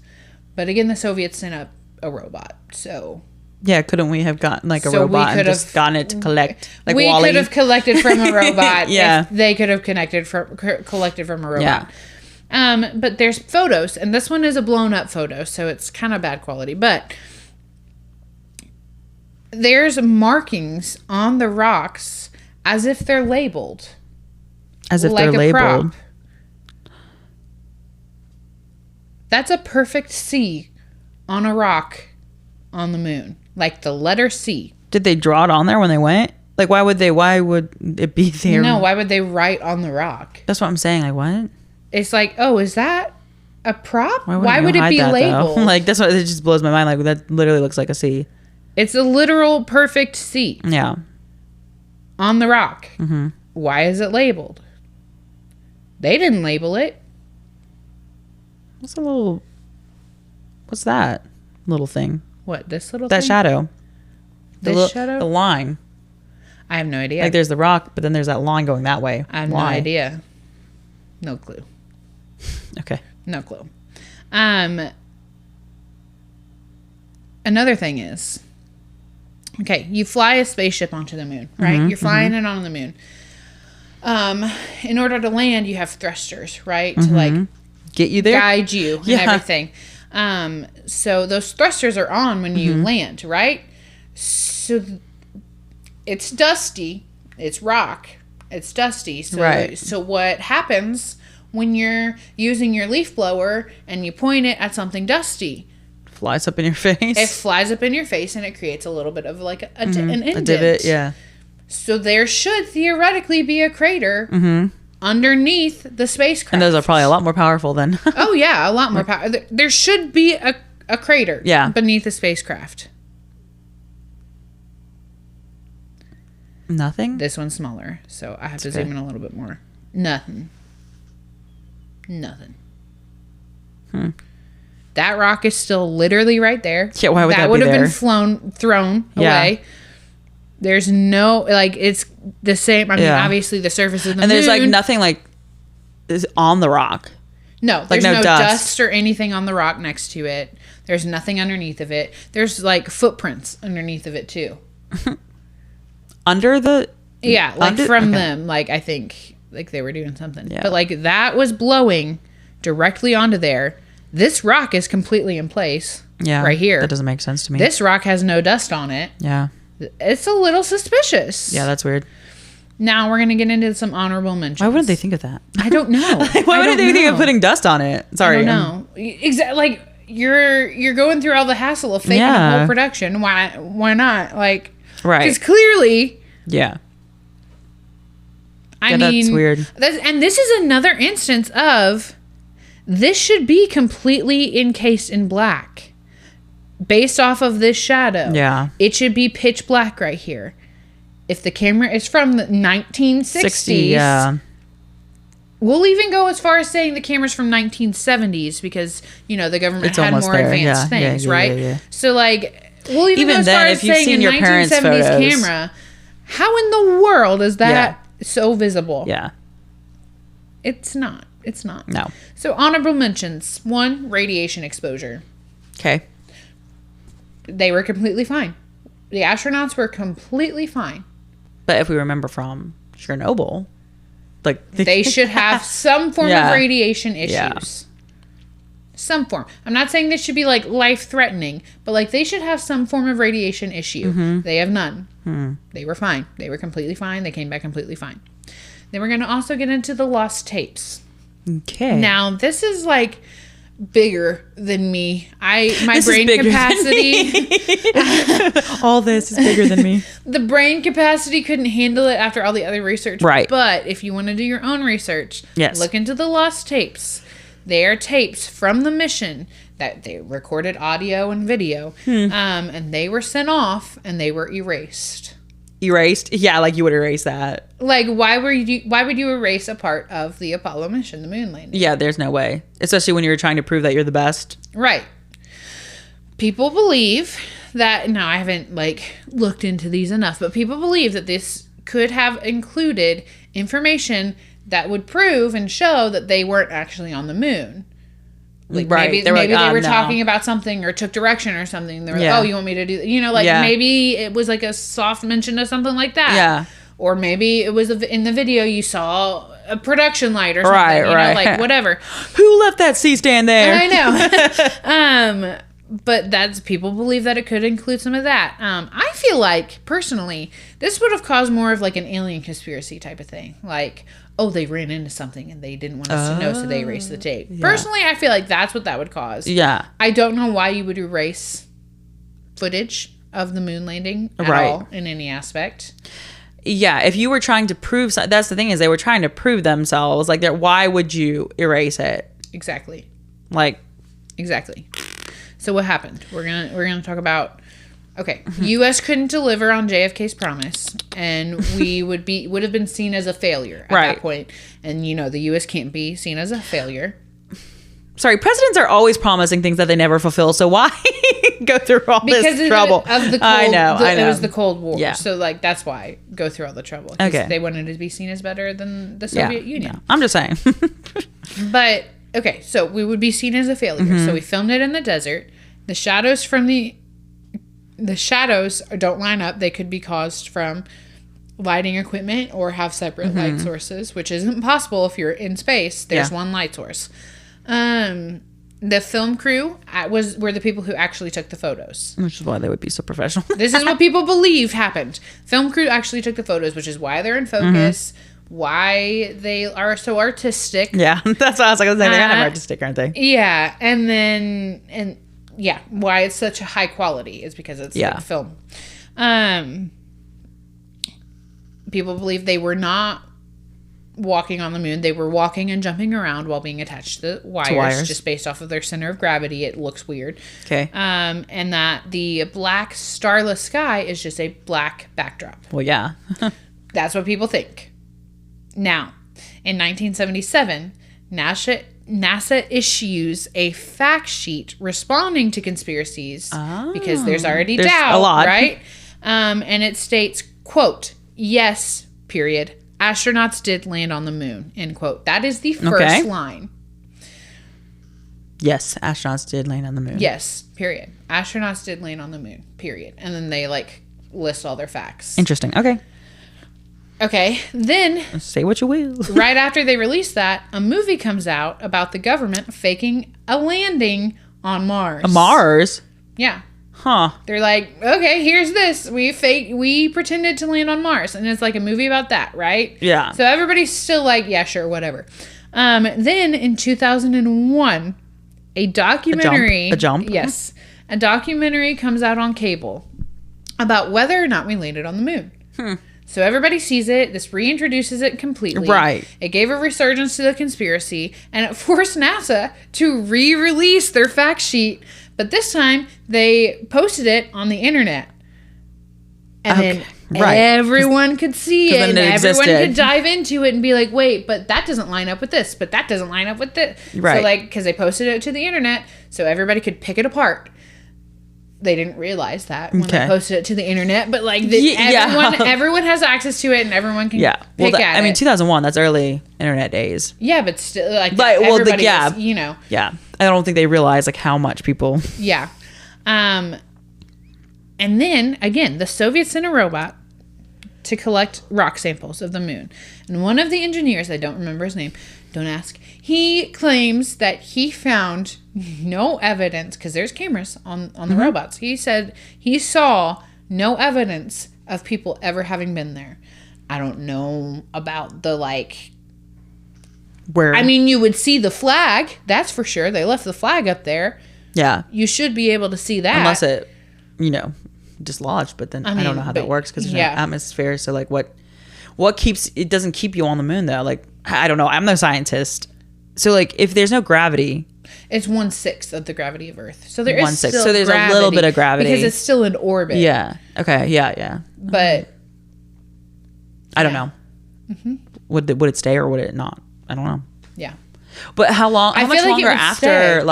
But again, the Soviets sent up a robot, so... Yeah, couldn't we have gotten like a robot and just gotten it to collect? Like we Wall-E? Could have collected from a robot. Yeah. If they could have collected from a robot. But there's photos, and this one is a blown up photo, so it's kind of bad quality. But there's markings on the rocks as if they're labeled. As if they're labeled. Prop. That's a perfect C on a rock on the moon. Like the letter C. Did they draw it on there when they went? Like, why would it be there? No, why would they write on the rock? That's what I'm saying. Like, what? It's like, oh, is that a prop? Why would it be that, labeled? Like, that's what it just blows my mind. Like, that literally looks like a C. It's a literal perfect C. Yeah. On the rock. Mm-hmm. Why is it labeled? They didn't label it. What's that little thing? What, this little that thing? Shadow. This shadow? The line. I have no idea. Like, there's the rock, but then there's that line going that way. I have no idea. No clue. Okay. No clue. Another thing is, okay, you fly a spaceship onto the moon, right? Mm-hmm, You're flying it on the moon. In order to land, you have thrusters, right? Mm-hmm. To like get you there, guide you and everything. So those thrusters are on when you land, right? So it's dusty. It's rock. It's dusty. So, right. So what happens when you're using your leaf blower and you point it at something dusty? Flies up in your face. It flies up in your face and it creates a little bit of like an indent. A divot, yeah. So there should theoretically be a crater underneath the spacecraft. And those are probably a lot more powerful than... Oh, yeah, a lot more power. There should be a crater beneath the spacecraft. Nothing? This one's smaller, so I have to zoom in a little bit more. Nothing. That rock is still literally right there. Yeah, why would that be there? That would have been thrown away. There's no, like, it's the same. I mean, obviously the surface of the moon. And there's, like, nothing, like, is on the rock. No, there's no dust or anything on the rock next to it. There's nothing underneath of it. There's, like, footprints underneath of it, too. Under the... Yeah, like, from them. Like, I think, like, they were doing something. Yeah. But, like, that was blowing directly onto there. This rock is completely in place. Yeah. Right here. That doesn't make sense to me. This rock has no dust on it. Yeah. It's a little suspicious. Yeah, that's weird. Now we're going to get into some honorable mentions. Why wouldn't they think of that? I don't know. Why wouldn't they think of putting dust on it? Sorry. I don't know. Exactly. Like, you're going through all the hassle of faking the whole production. Why not? Like, right. Because clearly... Yeah. I mean... That's weird. And this is another instance of... This should be completely encased in black. Based off of this shadow. Yeah. It should be pitch black right here. If the camera is from the 1960s. Yeah. We'll even go as far as saying the camera's from 1970s because, you know, the government had more advanced things, right? Yeah. So, like, we'll even go as far as saying a 1970s camera. How in the world is that so visible? Yeah. It's not. It's not. No. So, honorable mentions. 1, radiation exposure. Okay. They were completely fine. The astronauts were completely fine. But if we remember from Chernobyl, like... They should have some form of radiation issues. Yeah. Some form. I'm not saying this should be, like, life-threatening, but, like, they should have some form of radiation issue. Mm-hmm. They have none. They were fine. They were completely fine. They came back completely fine. Then we're going to also get into the lost tapes. Okay. Now, this is, like, bigger than me. My brain capacity... All this is bigger than me. The brain capacity couldn't handle it after all the other research. Right. But if you want to do your own research, look into the lost tapes. They are tapes from the mission that they recorded audio and video. And they were sent off and they were erased. Erased? Yeah, like you would erase that. Like, why would you erase a part of the Apollo mission, the moon landing? Yeah, there's no way. Especially when you're trying to prove that you're the best. Right. People believe that, now I haven't, like, looked into these enough, but people believe that this could have included information that would prove and show that they weren't actually on the moon. Like, right. Maybe they were talking about something or took direction or something. They were like, oh, you want me to do that? You know, like, maybe it was like a soft mention of something like that. Yeah. Or maybe it was in the video you saw a production light or something, you know, like whatever. Who left that C-stand there? I know. But that's, people believe that it could include some of that. I feel like, personally, this would have caused more of like an alien conspiracy type of thing. Like, oh, they ran into something and they didn't want us to know, so they erased the tape. Yeah. Personally, I feel like that's what that would cause. Yeah. I don't know why you would erase footage of the moon landing at all in any aspect. Yeah, if you were trying to prove, that's the thing, is they were trying to prove themselves. Like, why would you erase it? Exactly. Like, exactly. So what happened? We're gonna talk about. Okay, U.S. couldn't deliver on JFK's promise, and we would have been seen as a failure at that point. And you know, the U.S. can't be seen as a failure. Sorry, presidents are always promising things that they never fulfill. So why go through all this trouble? Of the cold, I know. It was the Cold War. Yeah. So like that's why go through all the trouble. Okay. They wanted to be seen as better than the Soviet Union. Yeah. I'm just saying. But okay, so we would be seen as a failure. Mm-hmm. So we filmed it in the desert. The shadows don't line up. They could be caused from lighting equipment or have separate light sources, which isn't possible if you're in space. There's one light source. The film crew were the people who actually took the photos. Which is why they would be so professional. This is what people believe happened. Film crew actually took the photos, which is why they're in focus, why they are so artistic. Yeah, that's what I was like, they're kind of artistic, aren't they? Yeah, and why it's such a high quality is because it's like film. People believe they were not walking on the moon. They were walking and jumping around while being attached to the wires. Just based off of their center of gravity. It looks weird. Okay. And that the black starless sky is just a black backdrop. Well, yeah. That's what people think. Now, in 1977, NASA issues a fact sheet responding to conspiracies because there's already doubt, a lot. Right? And it states, quote, yes, period, astronauts did land on the moon, end quote. That is the first line. Yes, astronauts did land on the moon. Yes, period. Astronauts did land on the moon, period. And then they like list all their facts. Interesting. Okay, then... say what you will. Right after they release that, a movie comes out about the government faking a landing on Mars. Mars? Yeah. Huh. They're like, okay, here's this. We pretended to land on Mars. And it's like a movie about that, right? Yeah. So everybody's still like, yeah, sure, whatever. Then in 2001, a documentary... A jump? Yes. A documentary comes out on cable about whether or not we landed on the moon. So everybody sees it. This reintroduces it completely. Right. It gave a resurgence to the conspiracy, and it forced NASA to re-release their fact sheet. But this time, they posted it on the internet. And then everyone could see it, and everyone could dive into it and be like, wait, but that doesn't line up with this, but that doesn't line up with this. Right. So, like, because they posted it to the internet, so everybody could pick it apart. They didn't realize that when they posted it to the internet, but like everyone has access to it and everyone can pick at it. I mean, 2001, that's early internet days. Yeah, but still, everybody was, you know. Yeah, I don't think they realize like how much people. Yeah, and then again, the Soviets sent a robot to collect rock samples of the moon, and one of the engineers, I don't remember his name, don't ask. He claims that he found no evidence, because there's cameras on the robots. He said he saw no evidence of people ever having been there. I don't know about the where. I mean, you would see the flag. That's for sure. They left the flag up there. Yeah. You should be able to see that. Unless it, dislodged. But then I don't know how that works because there's no atmosphere. So like what keeps, it doesn't keep you on the moon though. Like, I don't know. I'm no scientist. So like if there's no gravity. It's 1/6 of the gravity of Earth. So there is still so there's gravity, a little bit of gravity. because it's still in orbit. Yeah. Okay. Yeah. But I don't know. Mm-hmm. Would it stay or would it not? I don't know. Yeah. But how much longer after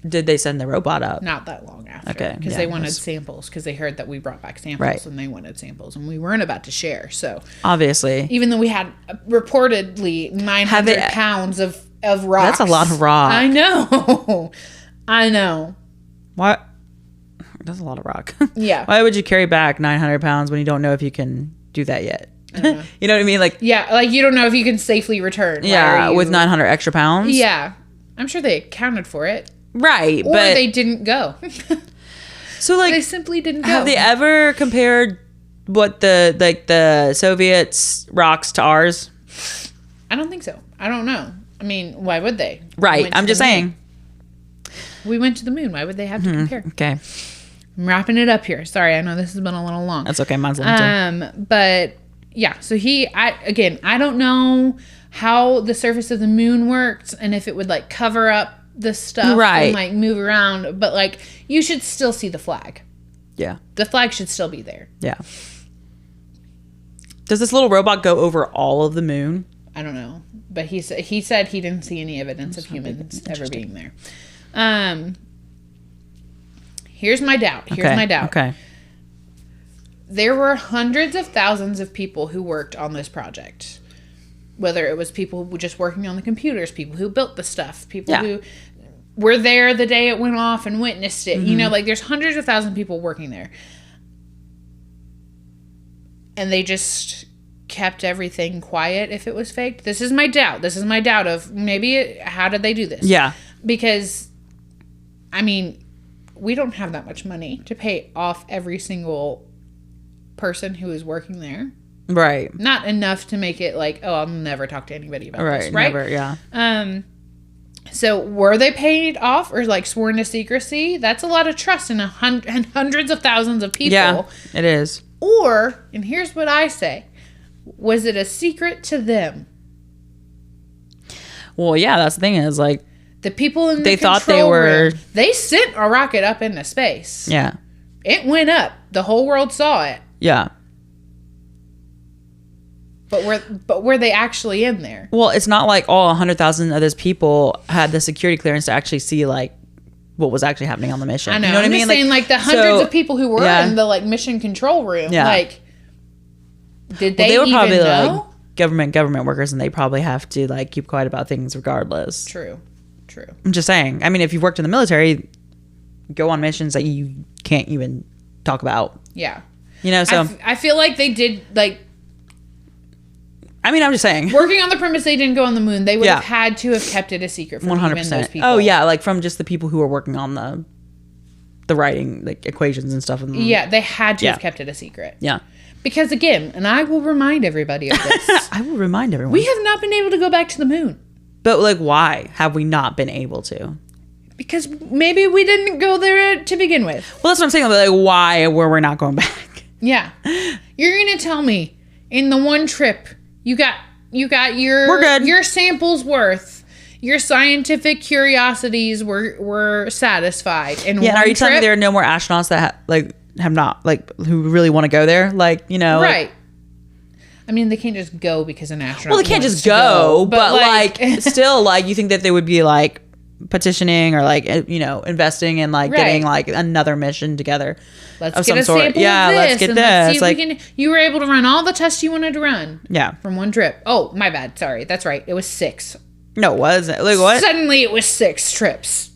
did they send the robot up? Not that long after. Okay. Because they wanted samples, because they heard that we brought back samples and they wanted samples and we weren't about to share. So obviously, even though we had reportedly 900 pounds of rocks. That's a lot of rock. I know. What? That's a lot of rock. Yeah. Why would you carry back 900 pounds when you don't know if you can do that yet? You know what I mean? Like, yeah, like you don't know if you can safely return. Yeah, with 900 extra pounds. Yeah. I'm sure they accounted for it. Right, or they didn't go. So, like, they simply didn't go. Have they ever compared what the Soviets' rocks to ours? I don't think so. I don't know. I mean, why would they? Right. I'm just saying. We went to the moon. Why would they have to compare? Okay. I'm wrapping it up here. Sorry, I know this has been a little long. That's okay. Mine's long too. But yeah, so I don't know how the surface of the moon worked and if it would like cover up the stuff and like move around, but like you should still see the flag. Yeah. The flag should still be there. Yeah. Does this little robot go over all of the moon? I don't know, but he said he didn't see any evidence of humans ever being there. Here's my doubt. Okay. There were hundreds of thousands of people who worked on this project. Whether it was people who were just working on the computers, people who built the stuff, people who were there the day it went off and witnessed it. You know, like there's hundreds of thousands of people working there. And they just kept everything quiet if it was faked. This is my doubt. Of maybe how did they do this? Yeah. Because, I mean, we don't have that much money to pay off every single person who is working there. Right. Not enough to make it like, oh, I'll never talk to anybody about this. Right. Never, yeah. So were they paid off or like sworn to secrecy? That's a lot of trust in hundreds of thousands of people. Yeah, it is. Or, and here's what I say, was it a secret to them? Well, yeah, that's the thing is like the people in the they thought they were room, they sent a rocket up into space. Yeah. It went up. The whole world saw it. Yeah. But were they actually in there? Well, it's not like all 100,000 of those people had the security clearance to actually see like what was actually happening on the mission. I know. You know what I'm I just mean? saying, like the hundreds of people who were in the like mission control room. Yeah. Like, did they were probably even know? Like government workers, and they probably have to like keep quiet about things regardless. True. I'm just saying. I mean, if you've worked in the military, go on missions that you can't even talk about. Yeah. You know, so I feel like they did like. I mean, I'm just saying. Working on the premise they didn't go on the moon, they would have had to have kept it a secret from 100%. Even those people. Oh yeah, like from just the people who were working on the writing, like equations and stuff. Yeah, they had to have kept it a secret. Yeah. Because again, and I will remind everybody of this. I will remind everyone. We have not been able to go back to the moon. But like, why have we not been able to? Because maybe we didn't go there to begin with. Well, that's what I'm saying. Like, why were we not going back? Yeah. You're going to tell me in the one trip you got your samples worth, your scientific curiosities were satisfied in one trip. Are you telling me there are no more astronauts that have not like who really want to go there? Like, you know, right. I mean, they can't just go because an astronaut. Well, they can't just go, but like still, like you think that they would be like petitioning or like you know investing in like getting like another mission together. Let's get a sample of this. Let's get this. Let's see if we can. You were able to run all the tests you wanted to run. Yeah, from one trip. Oh, my bad. Sorry, that's right. It was 6. No, it wasn't. Like what? Suddenly, it was 6 trips.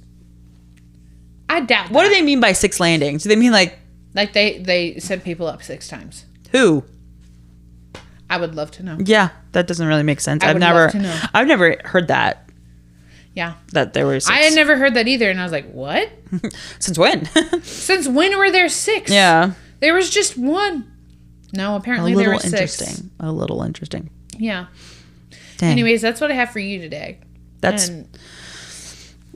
I doubt. What do they mean by 6 landings? Do they mean like they sent people up 6 times? Who? I would love to know. Yeah, that doesn't really make sense. I've never heard that. Yeah. That there were 6. I had never heard that either, and I was like, what? Since when? Since when were there 6? Yeah. There was just 1. No, apparently there were 6. A little interesting. Yeah. Dang. Anyways, that's what I have for you today.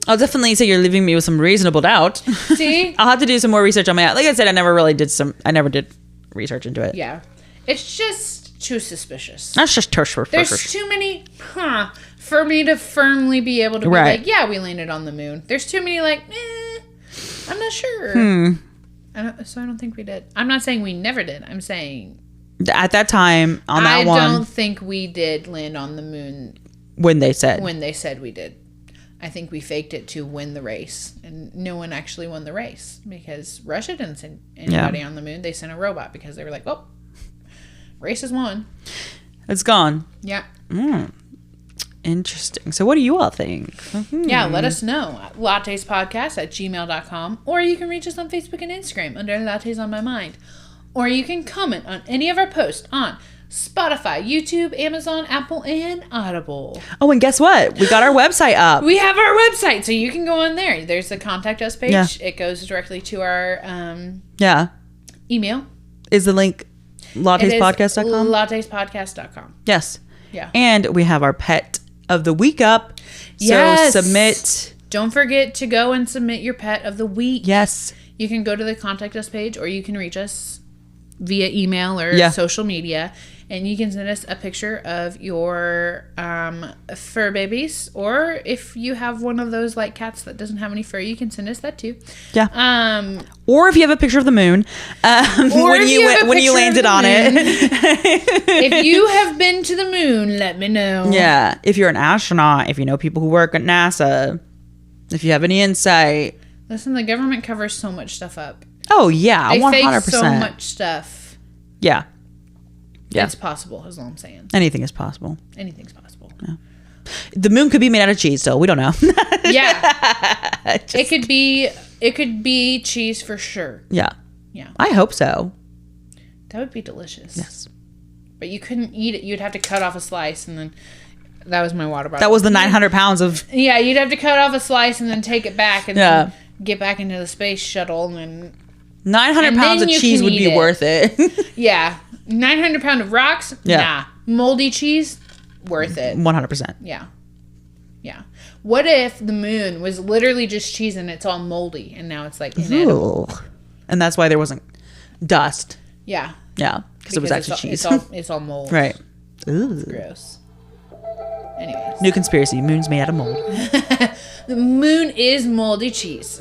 I'll definitely say you're leaving me with some reasonable doubt. See? I'll have to do some more research on my... Like I said, I never did research into it. Yeah. It's just too suspicious. That's just There's too many, for me to firmly be able to be like, yeah, we landed on the moon. There's too many like, I'm not sure. So I don't think we did. I'm not saying we never did. I'm saying... At that time, on that one... I don't think we did land on the moon... When they said we did. I think we faked it to win the race. And no one actually won the race. Because Russia didn't send anybody on the moon. They sent a robot because they were like, oh, race is won. It's gone. Yeah. Interesting. So what do you all think? Yeah, let us know. lattespodcast@gmail.com. Or you can reach us on Facebook and Instagram under Lattes on My Mind. Or you can comment on any of our posts on Spotify, YouTube, Amazon, Apple, and Audible. Oh, and guess what? We got our website up. We have our website, so you can go on there. There's the contact us page. Yeah. It goes directly to our email. Is the link lattespodcast.com? Lattespodcast.com. Yes. Yeah. And we have our pet of the week up. So Yes. submit. Don't forget to go and submit your pet of the week. Yes. You can go to the contact us page, or you can reach us via email or social media, and you can send us a picture of your fur babies, or if you have one of those like cats that doesn't have any fur, you can send us that too. Yeah. Or if you have a picture of the moon, when you landed on it. If you have been to the moon, let me know. Yeah. If you're an astronaut, if you know people who work at NASA, if you have any insight. Listen, the government covers so much stuff up. Oh yeah, they 100%. fake so much stuff. Yeah. Yeah. It's possible, is all I'm saying. Anything is possible. Anything's possible. Yeah. The moon could be made out of cheese still. We don't know. Yeah. It could be cheese for sure. Yeah. Yeah. I hope so. That would be delicious. Yes. But you couldn't eat it. You'd have to cut off a slice, and then that was my water bottle. That was the 900 pounds of... Yeah, you'd have to cut off a slice and then take it back and then get back into the space shuttle, and then 900 pounds of cheese would be worth it. Yeah. 900 pounds of rocks? Yeah. Nah. Moldy cheese? Worth it. 100%. Yeah. Yeah. What if the moon was literally just cheese and it's all moldy, and now it's like inedible? Ooh. And that's why there wasn't dust. Yeah. Yeah. Because it was actually cheese. It's all mold. Right. Ooh. Gross. Anyways. New conspiracy. Moon's made out of mold. The moon is moldy cheese.